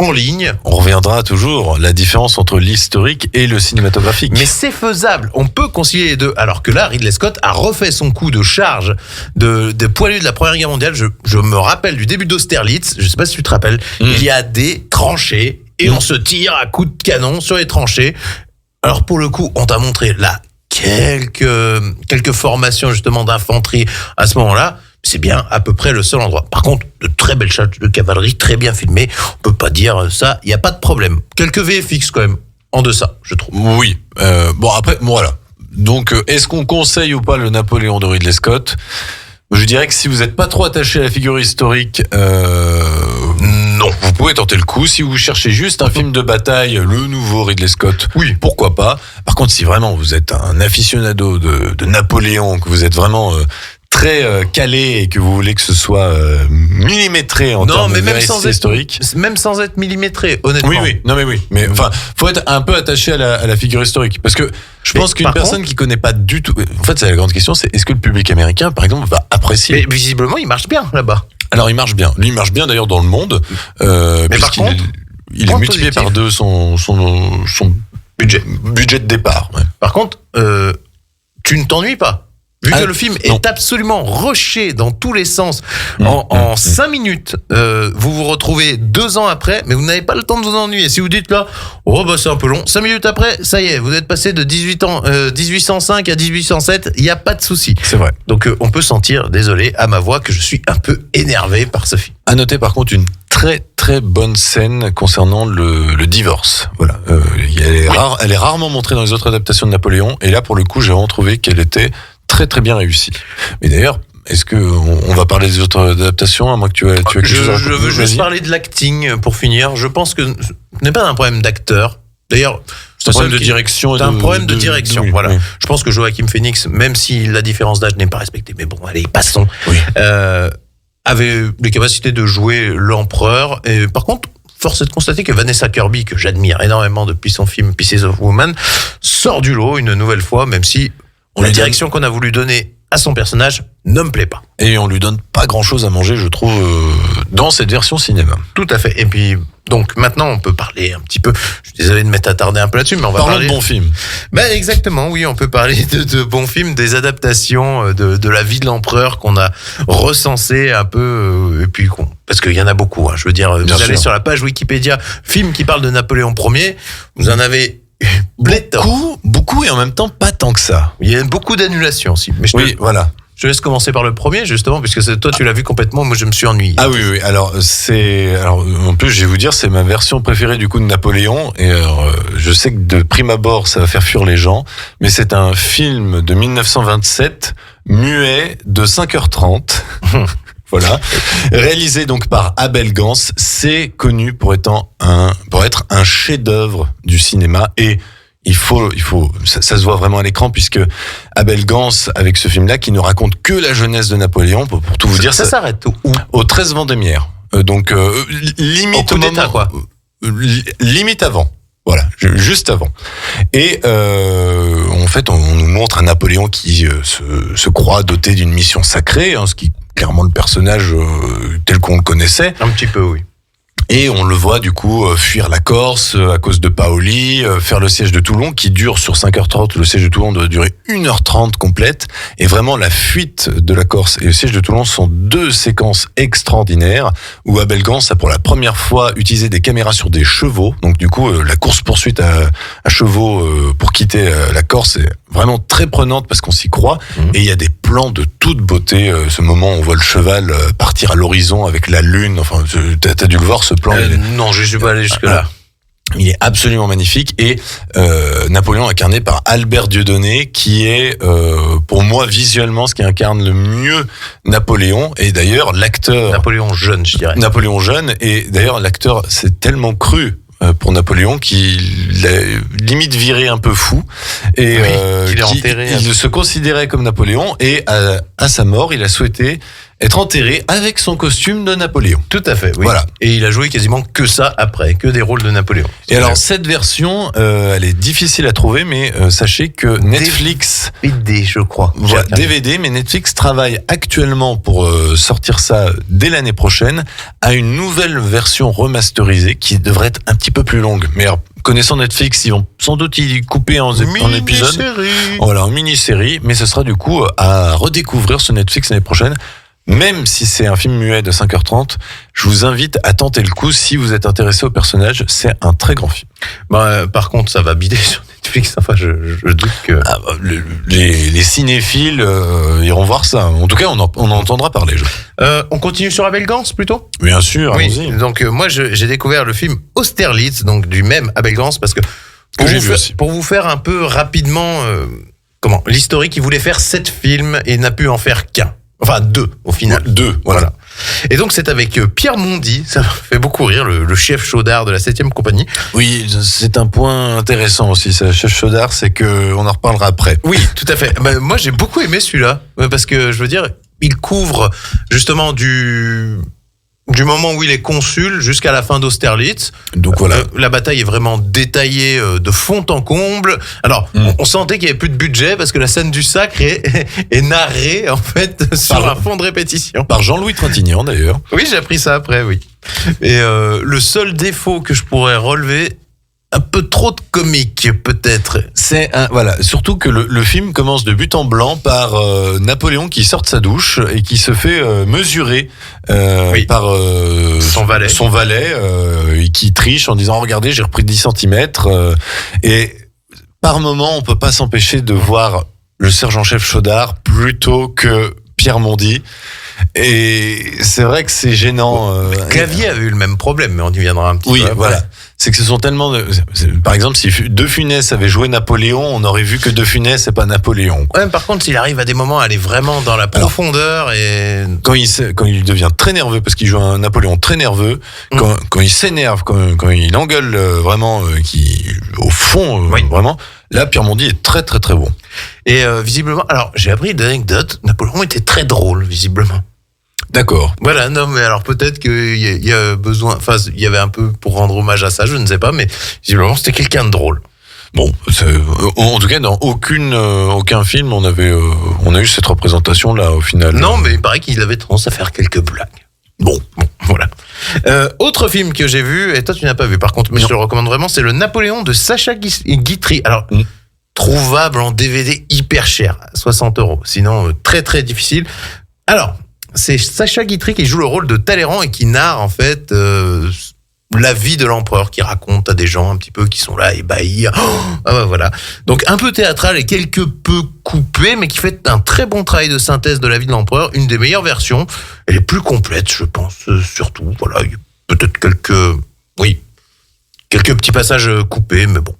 [SPEAKER 4] en ligne.
[SPEAKER 3] On reviendra toujours la différence entre l'historique et le cinématographique.
[SPEAKER 4] Mais c'est faisable. On peut concilier les deux. Alors que là, Ridley Scott a refait son coup de charge de poilus de la Première Guerre mondiale. Je me rappelle du début d'Austerlitz. Je sais pas si tu te rappelles. Il y a des tranchées et on se tire à coups de canon sur les tranchées. Alors pour le coup, on t'a montré là quelques formations justement d'infanterie à ce moment-là. C'est bien à peu près le seul endroit. Par contre, de très belles charges de cavalerie, très bien filmées. On peut pas dire ça, il n'y a pas de problème. Quelques VFX quand même, en deçà, je trouve.
[SPEAKER 3] Oui. Bon, après, voilà. Donc, est-ce qu'on conseille ou pas le Napoléon de Ridley Scott ? Je dirais que si vous n'êtes pas trop attaché à la figure historique, non, vous pouvez tenter le coup. Si vous cherchez juste un film de bataille, le nouveau Ridley Scott, oui, pourquoi pas. Par contre, si vraiment vous êtes un aficionado de Napoléon, que vous êtes vraiment très calé et que vous voulez que ce soit millimétré en termes de véracité historique.
[SPEAKER 4] Même sans être millimétré, honnêtement.
[SPEAKER 3] Oui. Non, mais oui. Mais enfin, faut être un peu attaché à la figure historique. Parce que je pense qu'une personne qui connaît pas du tout. En fait, c'est la grande question, c'est est-ce que le public américain, par exemple, va apprécier.
[SPEAKER 4] Mais visiblement, il marche bien là-bas.
[SPEAKER 3] Alors, il marche bien. Lui, il marche bien d'ailleurs dans le monde.
[SPEAKER 4] Mais par contre,
[SPEAKER 3] il est multiplié par 2 son budget de départ. Ouais.
[SPEAKER 4] Par contre, tu ne t'ennuies pas. Vu que le film est absolument rushé dans tous les sens, en 5 minutes, vous vous retrouvez 2 ans après, mais vous n'avez pas le temps de vous ennuyer. Si vous dites là, c'est un peu long, 5 minutes après, ça y est, vous êtes passé de 1805 à 1807, il n'y a pas de souci.
[SPEAKER 3] C'est vrai.
[SPEAKER 4] Donc on peut sentir, désolé, à ma voix, que je suis un peu énervé par ce film.
[SPEAKER 3] À noter par contre une très très bonne scène concernant le divorce. Voilà, elle est rarement montrée dans les autres adaptations de Napoléon, et là pour le coup, j'ai vraiment trouvé qu'elle était très très bien réussi. Mais d'ailleurs, est-ce que on va parler des autres adaptations, à moins que tu as quelque chose à
[SPEAKER 4] Je veux juste parler de l'acting pour finir. Je pense que ce n'est pas un problème d'acteur. D'ailleurs,
[SPEAKER 3] c'est un problème de direction.
[SPEAKER 4] C'est un problème de direction. Oui, voilà. Oui. Je pense que Joaquin Phoenix, même si la différence d'âge n'est pas respectée, mais bon, allez, passons. Oui. Avait les capacités de jouer l'empereur. Et par contre, force est de constater que Vanessa Kirby, que j'admire énormément depuis son film Pieces of Woman, sort du lot une nouvelle fois, même si la direction qu'on a voulu donner à son personnage ne me plaît pas.
[SPEAKER 3] Et on lui donne pas grand-chose à manger, je trouve, dans cette version cinéma.
[SPEAKER 4] Tout à fait. Et puis, donc maintenant, on peut parler un petit peu. Je suis désolé de m'être attardé un peu là-dessus, mais on va parler
[SPEAKER 3] de bons films.
[SPEAKER 4] Ben exactement, oui, on peut parler de bons films, des adaptations de la vie de l'empereur qu'on a recensé un peu, et puis parce qu'il y en a beaucoup. Je veux dire, vous allez sur la page Wikipédia, film qui parle de Napoléon Ier, vous en avez
[SPEAKER 3] beaucoup et en même temps pas tant que ça.
[SPEAKER 4] Il y a beaucoup d'annulations aussi. Mais
[SPEAKER 3] voilà.
[SPEAKER 4] Je laisse commencer par le premier, justement, puisque toi, tu l'as vu complètement. Moi, je me suis ennuyé.
[SPEAKER 3] Ah oui. Alors, en plus, je vais vous dire, c'est ma version préférée du coup de Napoléon. Et je sais que de prime abord, ça va faire fuir les gens. Mais c'est un film de 1927, muet, de 5h30. Voilà. Réalisé donc par Abel Gans. C'est connu pour être un chef-d'œuvre du cinéma. Et ça se voit vraiment à l'écran, puisque Abel Gans, avec ce film-là, qui ne raconte que la jeunesse de Napoléon, pour tout vous dire,
[SPEAKER 4] ça s'arrête où ?
[SPEAKER 3] Au 13 Vendémiaire. Donc, limite
[SPEAKER 4] au moment, quoi.
[SPEAKER 3] Limite avant. Voilà, juste avant. Et en fait, on nous montre un Napoléon qui se croit doté d'une mission sacrée, ce qui est clairement le personnage tel qu'on le connaissait.
[SPEAKER 4] Un petit peu, oui.
[SPEAKER 3] Et on le voit du coup fuir la Corse à cause de Paoli, faire le siège de Toulon qui dure sur 5h30. Le siège de Toulon doit durer 1h30 complète. Et vraiment la fuite de la Corse et le siège de Toulon sont deux séquences extraordinaires où Abel Gance a pour la première fois utilisé des caméras sur des chevaux. Donc du coup la course-poursuite à chevaux pour quitter la Corse est vraiment très prenante parce qu'on s'y croit. Et il y a des plans de toute beauté. Ce moment où on voit le cheval partir à l'horizon avec la lune. Enfin, t'as dû le voir ce plan.
[SPEAKER 4] Non, je suis pas allé jusque-là.
[SPEAKER 3] Il est absolument magnifique et Napoléon incarné par Albert Dieudonné qui est pour moi visuellement ce qui incarne le mieux Napoléon et d'ailleurs l'acteur
[SPEAKER 4] Napoléon jeune, je dirais.
[SPEAKER 3] Napoléon jeune et d'ailleurs l'acteur s'est tellement cru pour Napoléon qu'il l'a limite viré un peu fou et
[SPEAKER 4] qu'il est enterré.
[SPEAKER 3] Il se considérait comme Napoléon et à sa mort il a souhaité être enterré avec son costume de Napoléon.
[SPEAKER 4] Tout à fait, oui.
[SPEAKER 3] Voilà.
[SPEAKER 4] Et il a joué quasiment que ça après, que des rôles de Napoléon.
[SPEAKER 3] Et alors cette version, elle est difficile à trouver, mais sachez que Netflix
[SPEAKER 4] DVD, je crois.
[SPEAKER 3] DVD, mais Netflix travaille actuellement pour sortir ça dès l'année prochaine à une nouvelle version remasterisée qui devrait être un petit peu plus longue. Mais alors, connaissant Netflix, ils vont sans doute y couper en épisodes. Voilà, en mini-série, mais ce sera du coup à redécouvrir sur Netflix l'année prochaine. Même si c'est un film muet de 5h30, je vous invite à tenter le coup si vous êtes intéressé au personnage. C'est un très grand film.
[SPEAKER 4] Par contre, ça va bider sur Netflix. Enfin, je doute que...
[SPEAKER 3] les cinéphiles iront voir ça. En tout cas, on en entendra parler.
[SPEAKER 4] On continue sur Abel Gance, plutôt ?
[SPEAKER 3] Bien sûr,
[SPEAKER 4] oui.
[SPEAKER 3] allons-y.
[SPEAKER 4] Donc, moi, j'ai découvert le film Austerlitz, donc du même Abel Gance, parce que... Pour vous faire un peu rapidement... l'historique, il voulait faire 7 films et n'a pu en faire qu'un. Enfin, 2 au final.
[SPEAKER 3] 2, voilà.
[SPEAKER 4] Et donc c'est avec Pierre Mondy, ça me fait beaucoup rire, le chef chaudard de la 7e compagnie.
[SPEAKER 3] Oui, c'est un point intéressant aussi, ça, chef chaudard, c'est que on en reparlera après.
[SPEAKER 4] Oui, tout à fait. Moi j'ai beaucoup aimé celui-là, parce que je veux dire, il couvre justement du moment où il est consul jusqu'à la fin d'Austerlitz.
[SPEAKER 3] Donc voilà.
[SPEAKER 4] La bataille est vraiment détaillée de fond en comble. Alors, on sentait qu'il n'y avait plus de budget parce que la scène du sacre est narrée en fait sur un fond de répétition.
[SPEAKER 3] Par Jean-Louis Trintignant d'ailleurs.
[SPEAKER 4] Oui, j'ai appris ça après, oui. Et le seul défaut que je pourrais relever, un peu trop de comique peut-être.
[SPEAKER 3] Voilà, surtout que le film commence de but en blanc par Napoléon qui sort de sa douche et qui se fait mesurer par son valet et qui triche en disant regardez, j'ai repris 10 cm et par moment on peut pas s'empêcher de voir le sergent-chef Chaudard plutôt que Pierre Mondy. Et c'est vrai que c'est gênant.
[SPEAKER 4] Clavier avait eu le même problème, mais on y viendra un petit peu.
[SPEAKER 3] Oui, voilà. C'est que ce sont tellement par exemple, si De Funès avait joué Napoléon, on aurait vu que De Funès et pas Napoléon.
[SPEAKER 4] Ouais, par contre, s'il arrive à des moments à aller vraiment dans la profondeur et...
[SPEAKER 3] Quand il devient très nerveux, parce qu'il joue un Napoléon très nerveux, quand il s'énerve, quand il engueule vraiment, au fond, vraiment, là, Pierre Mondy est très très très bon.
[SPEAKER 4] Et visiblement, alors j'ai appris une anecdote, Napoléon était très drôle, visiblement.
[SPEAKER 3] D'accord.
[SPEAKER 4] Voilà, non, mais alors peut-être qu'il y a besoin, enfin, il y avait un peu pour rendre hommage à ça, je ne sais pas, mais visiblement c'était quelqu'un de drôle.
[SPEAKER 3] Bon, en tout cas, dans aucun film, on a eu cette représentation-là, au final.
[SPEAKER 4] Non, mais il paraît qu'il avait tendance à faire quelques blagues. Bon, voilà. Autre film que j'ai vu, et toi tu n'as pas vu par contre, mais je te le recommande vraiment, c'est le Napoléon de Sacha Guitry. Alors, trouvable en DVD hyper cher, 60 €. Sinon, très très difficile. Alors, c'est Sacha Guitry qui joue le rôle de Talleyrand et qui narre en fait la vie de l'empereur, qui raconte à des gens un petit peu qui sont là ébahis. Voilà. Donc un peu théâtral et quelque peu coupé, mais qui fait un très bon travail de synthèse de la vie de l'empereur. Une des meilleures versions. Elle est plus complète, je pense, surtout. Voilà, il y a peut-être quelques petits passages coupés, mais bon.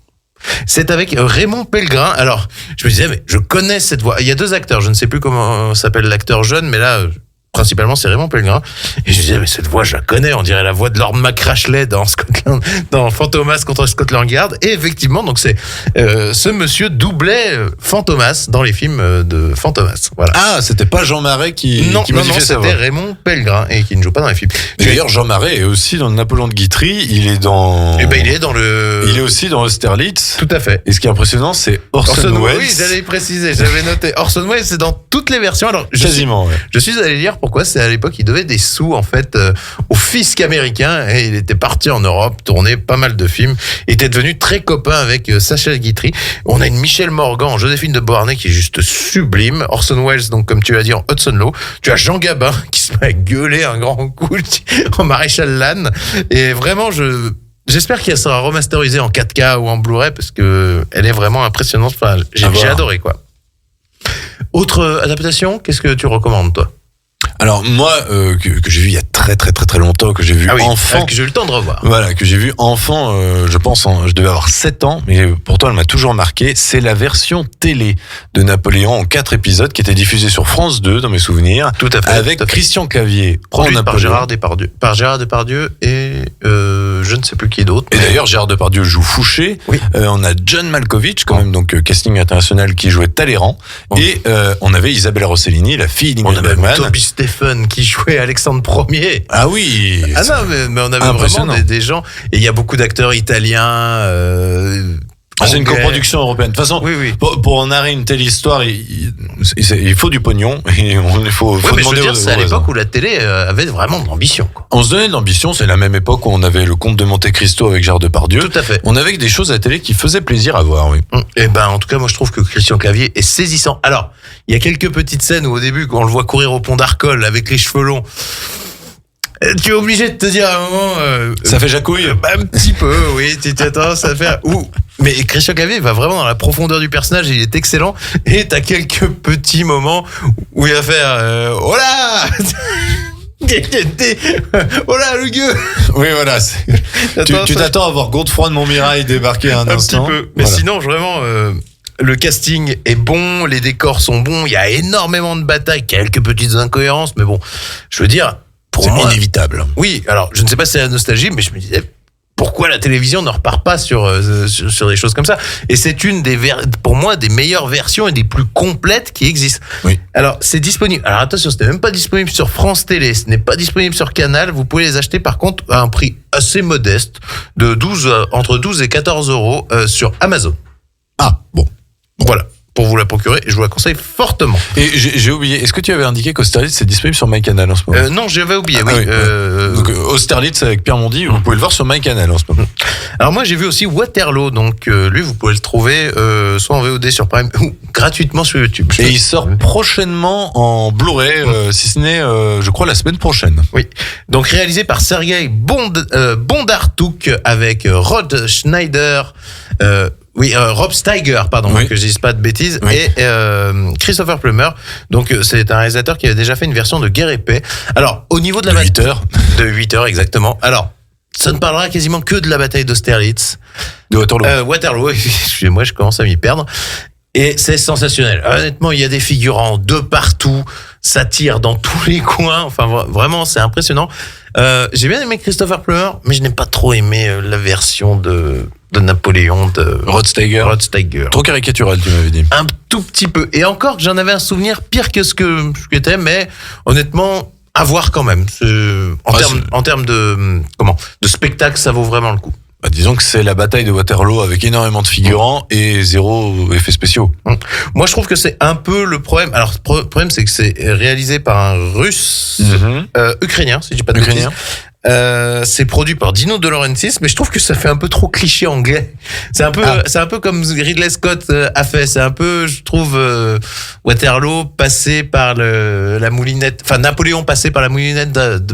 [SPEAKER 4] C'est avec Raymond Pellegrin. Alors, je me disais, mais je connais cette voix. Il y a 2 acteurs, je ne sais plus comment s'appelle l'acteur jeune, mais là, principalement, c'est Raymond Pellegrin. Et je me disais, mais cette voix, je la connais. On dirait la voix de Lord Macrashley dans Fantomas contre Scotland Yard. Et effectivement, donc c'est ce monsieur doublait Fantomas dans les films de Fantomas. Voilà.
[SPEAKER 3] Ah, c'était pas Jean Marais qui modifiait sa voix.
[SPEAKER 4] C'était Raymond Pellegrin et qui ne joue pas dans les films.
[SPEAKER 3] D'ailleurs, Jean Marais est aussi dans le Napoléon de Guitry. Il est dans.
[SPEAKER 4] Il est
[SPEAKER 3] aussi dans Austerlitz.
[SPEAKER 4] Tout à fait.
[SPEAKER 3] Et ce qui est impressionnant, c'est Orson Welles.
[SPEAKER 4] Oui, j'allais préciser. J'avais noté. Orson Welles, c'est dans toutes les versions. Alors,
[SPEAKER 3] quasiment.
[SPEAKER 4] Je suis allé lire pourquoi. C'est à l'époque, il devait des sous en fait aux fils qu'américain et il était parti en Europe, tourner pas mal de films. Il était devenu très copain avec Sacha Guitry. On a une Michèle Morgan en Joséphine de Beauharnais qui est juste sublime. Orson Welles, donc comme tu l'as dit, en Hudson Law. Tu as Jean Gabin qui se met à gueuler un grand coup en Maréchal Lannes. Et vraiment, j'espère qu'elle sera remasterisée en 4K ou en Blu-ray parce que elle est vraiment impressionnante. Enfin, j'ai adoré, quoi. Autre adaptation, qu'est-ce que tu recommandes, toi?
[SPEAKER 3] Alors moi, que j'ai vu il y a très longtemps, que j'ai vu enfant,
[SPEAKER 4] que j'ai eu le temps de revoir.
[SPEAKER 3] Voilà, que j'ai vu enfant, je pense, je devais avoir 7 ans, mais pourtant elle m'a toujours marqué. C'est la version télé de Napoléon en 4 épisodes qui était diffusée sur France 2 dans mes souvenirs.
[SPEAKER 4] Tout à fait.
[SPEAKER 3] Avec Christian Clavier,
[SPEAKER 4] produit par Gérard Depardieu et je ne sais plus qui d'autre.
[SPEAKER 3] Et d'ailleurs Gérard Depardieu joue Fouché.
[SPEAKER 4] Oui.
[SPEAKER 3] On a John Malkovich quand même, donc casting international, qui jouait Talleyrand. Et on avait Isabella Rossellini, la fille d'Ingrid Bergman.
[SPEAKER 4] Toby Stephen qui jouait Alexandre Ier.
[SPEAKER 3] Ah oui.
[SPEAKER 4] Ah non, mais on avait vraiment des gens. Et il y a beaucoup d'acteurs italiens.
[SPEAKER 3] C'est une coproduction européenne. De toute façon, pour narrer une telle histoire, il faut du pognon. Et il faut demander
[SPEAKER 4] c'est à l'époque où la télé avait vraiment de l'ambition, quoi.
[SPEAKER 3] On se donnait de l'ambition. C'est la même époque où on avait le Comte de Monte Cristo avec Gérard Depardieu.
[SPEAKER 4] Tout à fait.
[SPEAKER 3] On avait des choses à la télé qui faisaient plaisir à voir, oui.
[SPEAKER 4] Et en tout cas, moi, je trouve que Christian Clavier est saisissant. Alors, il y a quelques petites scènes où au début, quand on le voit courir au pont d'Arcole avec les cheveux longs, tu es obligé de te dire à un moment...
[SPEAKER 3] ça fait Jacouille.
[SPEAKER 4] Un petit peu, oui. Tu as tendance à faire... Mais Christian Clavier va vraiment dans la profondeur du personnage, il est excellent. Et t'as quelques petits moments où il va faire... oh là oh là, le gueux.
[SPEAKER 3] Oui, voilà. Tu t'attends à voir Godefroy de Montmirail débarquer un instant.
[SPEAKER 4] Petit peu. Mais sinon, vraiment... le casting est bon, les décors sont bons, il y a énormément de batailles, quelques petites incohérences, mais bon, je veux dire...
[SPEAKER 3] C'est inévitable.
[SPEAKER 4] Oui, alors je ne sais pas si c'est la nostalgie, mais je me disais pourquoi la télévision ne repart pas sur des choses comme ça. Et c'est une pour moi des meilleures versions et des plus complètes qui existent.
[SPEAKER 3] Oui.
[SPEAKER 4] Alors c'est disponible. Alors attention, ce n'est même pas disponible sur France Télé, ce n'est pas disponible sur Canal. Vous pouvez les acheter par contre à un prix assez modeste de entre 12 et 14 euros sur Amazon.
[SPEAKER 3] Ah bon,
[SPEAKER 4] voilà. Pour vous la procurer, je vous la conseille fortement.
[SPEAKER 3] Et j'ai oublié, est-ce que tu avais indiqué qu'Austerlitz c'est disponible sur MyCanal en ce moment?
[SPEAKER 4] Non, j'avais oublié, oui.
[SPEAKER 3] Donc Austerlitz avec Pierre Mondy, vous pouvez le voir sur MyCanal en ce moment.
[SPEAKER 4] Alors moi j'ai vu aussi Waterloo, donc lui vous pouvez le trouver soit en VOD sur Prime ou gratuitement sur YouTube.
[SPEAKER 3] Et il sort prochainement en Blu-ray, si ce n'est, je crois, la semaine prochaine.
[SPEAKER 4] Oui, donc réalisé par Sergei Bondarchuk avec Rod Schneider... Rob Steiger, pardon, que je dise pas de bêtises, et Christopher Plummer. Donc c'est un réalisateur qui avait déjà fait une version de Guerre et Paix. Alors au niveau de la
[SPEAKER 3] 8 heures.
[SPEAKER 4] De 8 heures exactement. Alors ça ne parlera quasiment que de la bataille d'Austerlitz.
[SPEAKER 3] De Waterloo.
[SPEAKER 4] Waterloo, excusez-moi, je commence à m'y perdre. Et c'est sensationnel. Honnêtement, il y a des figurants de partout, ça tire dans tous les coins. Enfin, vraiment, c'est impressionnant. J'ai bien aimé Christopher Plummer, mais je n'ai pas trop aimé la version de Napoléon de
[SPEAKER 3] Rod Steiger. Trop caricatural, tu m'avais dit.
[SPEAKER 4] Un tout petit peu. Et encore que j'en avais un souvenir pire que ce que était, mais honnêtement, à voir quand même. En termes de spectacle, ça vaut vraiment le coup.
[SPEAKER 3] Disons que c'est la bataille de Waterloo avec énormément de figurants et zéro effets spéciaux.
[SPEAKER 4] Moi, je trouve que c'est un peu le problème. Alors, le problème, c'est que c'est réalisé par un Russe, ukrainien, si je dis pas de bêtises. C'est produit par Dino De Laurentiis, mais je trouve que ça fait un peu trop cliché anglais. C'est un peu comme Ridley Scott a fait. C'est un peu, je trouve, Waterloo passé par la moulinette, enfin Napoléon passé par la moulinette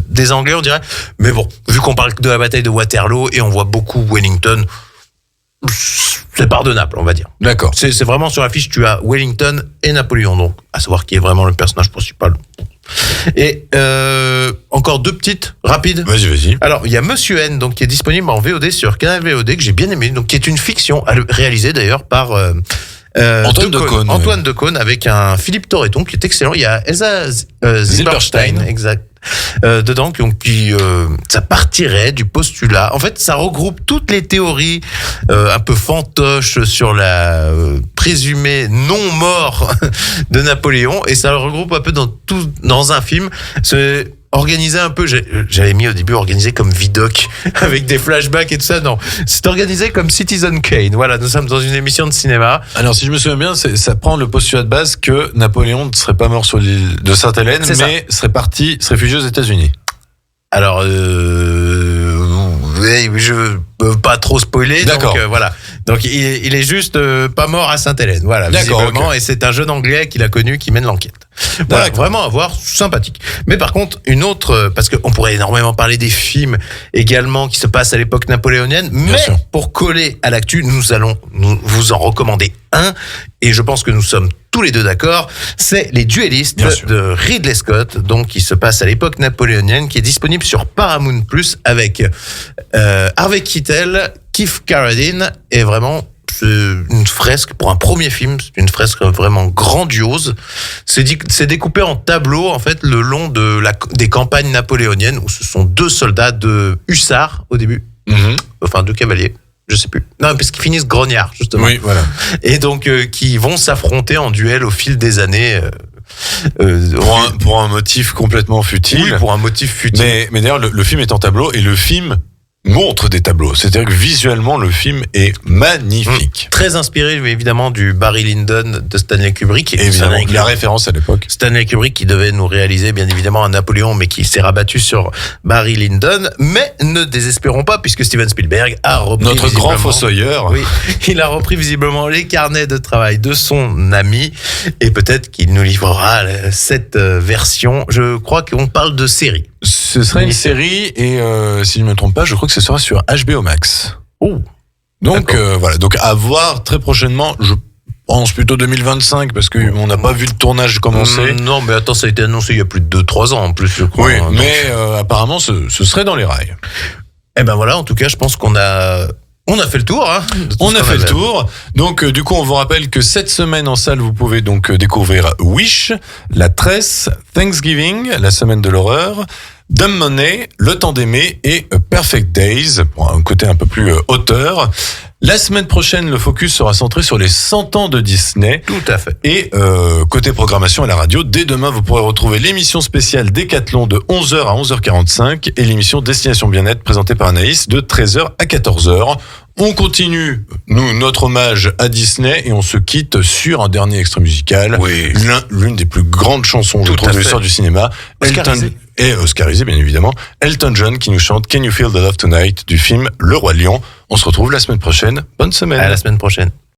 [SPEAKER 4] des Anglais, on dirait. Mais bon, vu qu'on parle de la bataille de Waterloo et on voit beaucoup Wellington, c'est pardonnable, on va dire.
[SPEAKER 3] D'accord.
[SPEAKER 4] C'est vraiment sur l'affiche, tu as Wellington et Napoléon, donc à savoir qui est vraiment le personnage principal. Et encore deux petites rapides.
[SPEAKER 3] Vas-y.
[SPEAKER 4] Alors il y a Monsieur N, donc qui est disponible en VOD sur Canal VOD, que j'ai bien aimé, donc qui est une fiction réalisée d'ailleurs par Antoine Decaune avec un Philippe Torreton qui est excellent. Il y a Elsa Zilberstein, exact. Dedans ça partirait du postulat. En fait, ça regroupe toutes les théories un peu fantoches sur la présumée non-mort de Napoléon, et ça le regroupe un peu dans un film. C'est organisé un peu, j'avais mis au début organisé comme Vidoc avec des flashbacks et tout ça. Non, c'est organisé comme Citizen Kane. Voilà, nous sommes dans une émission de cinéma.
[SPEAKER 3] Alors si je me souviens bien, ça prend le postulat de base que Napoléon ne serait pas mort sur l'île de Sainte-Hélène, mais serait réfugié aux États-Unis.
[SPEAKER 4] Alors je peux pas trop spoiler.
[SPEAKER 3] D'accord.
[SPEAKER 4] Donc voilà. Donc il est juste pas mort à Sainte-Hélène. Voilà,
[SPEAKER 3] D'accord,
[SPEAKER 4] visiblement.
[SPEAKER 3] ok.
[SPEAKER 4] Et c'est un jeune Anglais qu'il a connu qui mène l'enquête. Voilà,
[SPEAKER 3] D'accord.
[SPEAKER 4] vraiment à voir, sympathique. Mais par contre, une autre, parce qu'on pourrait énormément parler des films également qui se passent à l'époque napoléonienne, mais
[SPEAKER 3] sûr.
[SPEAKER 4] pour coller à l'actu, nous allons vous en recommander un, et je pense que nous sommes tous les deux d'accord, c'est Les Duellistes
[SPEAKER 3] Bien sûr.
[SPEAKER 4] de Ridley Scott, donc qui se passe à l'époque napoléonienne, qui est disponible sur Paramount Plus avec Harvey Keitel, Keith Carradine, et vraiment c'est une fresque pour un premier film, c'est une fresque vraiment grandiose. C'est découpé en tableaux en fait le long des campagnes napoléoniennes où ce sont 2 soldats de hussards au début, enfin 2 cavaliers. Je sais plus. Non, parce qu'ils finissent grognards, justement.
[SPEAKER 3] Oui, voilà.
[SPEAKER 4] Et donc, qui vont s'affronter en duel au fil des années.
[SPEAKER 3] Pour un motif complètement futile.
[SPEAKER 4] Oui, pour un motif futile.
[SPEAKER 3] Mais d'ailleurs, le film est en tableau et le film montre des tableaux. C'est-à-dire que visuellement, le film est magnifique.
[SPEAKER 4] Très inspiré, évidemment, du Barry Lyndon de Stanley Kubrick.
[SPEAKER 3] Évidemment,
[SPEAKER 4] Stanley
[SPEAKER 3] la référence à l'époque.
[SPEAKER 4] Stanley Kubrick qui devait nous réaliser, bien évidemment, un Napoléon, mais qui s'est rabattu sur Barry Lyndon. Mais ne désespérons pas, puisque Steven Spielberg a repris
[SPEAKER 3] Notre grand fossoyeur.
[SPEAKER 4] Oui, il a repris visiblement les carnets de travail de son ami, et peut-être qu'il nous livrera cette version. Je crois qu'on parle de série.
[SPEAKER 3] Ce sera une série et si je ne me trompe pas, je crois que ce sera sur HBO Max.
[SPEAKER 4] Oh.
[SPEAKER 3] Donc voilà, donc à voir très prochainement. Je pense plutôt 2025 parce qu'on n'a pas vu le tournage commencer.
[SPEAKER 4] Non, mais attends, ça a été annoncé il y a plus de 2-3 ans en plus, je crois.
[SPEAKER 3] Oui, mais apparemment ce serait dans les rails.
[SPEAKER 4] Eh ben voilà, en tout cas, je pense qu'on a fait le tour. Hein,
[SPEAKER 3] on a fait le tour. Donc du coup, on vous rappelle que cette semaine en salle, vous pouvez donc découvrir Wish, La Tresse, Thanksgiving, la semaine de l'horreur, Dumb Money, Le Temps d'aimer et Perfect Days, pour un côté un peu plus auteur. La semaine prochaine, le focus sera centré sur les 100 ans de Disney.
[SPEAKER 4] Tout à fait.
[SPEAKER 3] Et côté programmation à la radio, dès demain, vous pourrez retrouver l'émission spéciale Décathlon de 11h à 11h45 et l'émission Destination Bien-être présentée par Anaïs de 13h à 14h. On continue, nous, notre hommage à Disney et on se quitte sur un dernier extrait musical.
[SPEAKER 4] Oui.
[SPEAKER 3] L'une des plus grandes chansons, je trouve, de l'histoire du cinéma. Oscarisé, bien évidemment. Elton John qui nous chante Can You Feel the Love Tonight du film Le Roi Lion. On se retrouve la semaine prochaine. Bonne semaine.
[SPEAKER 4] À la semaine prochaine.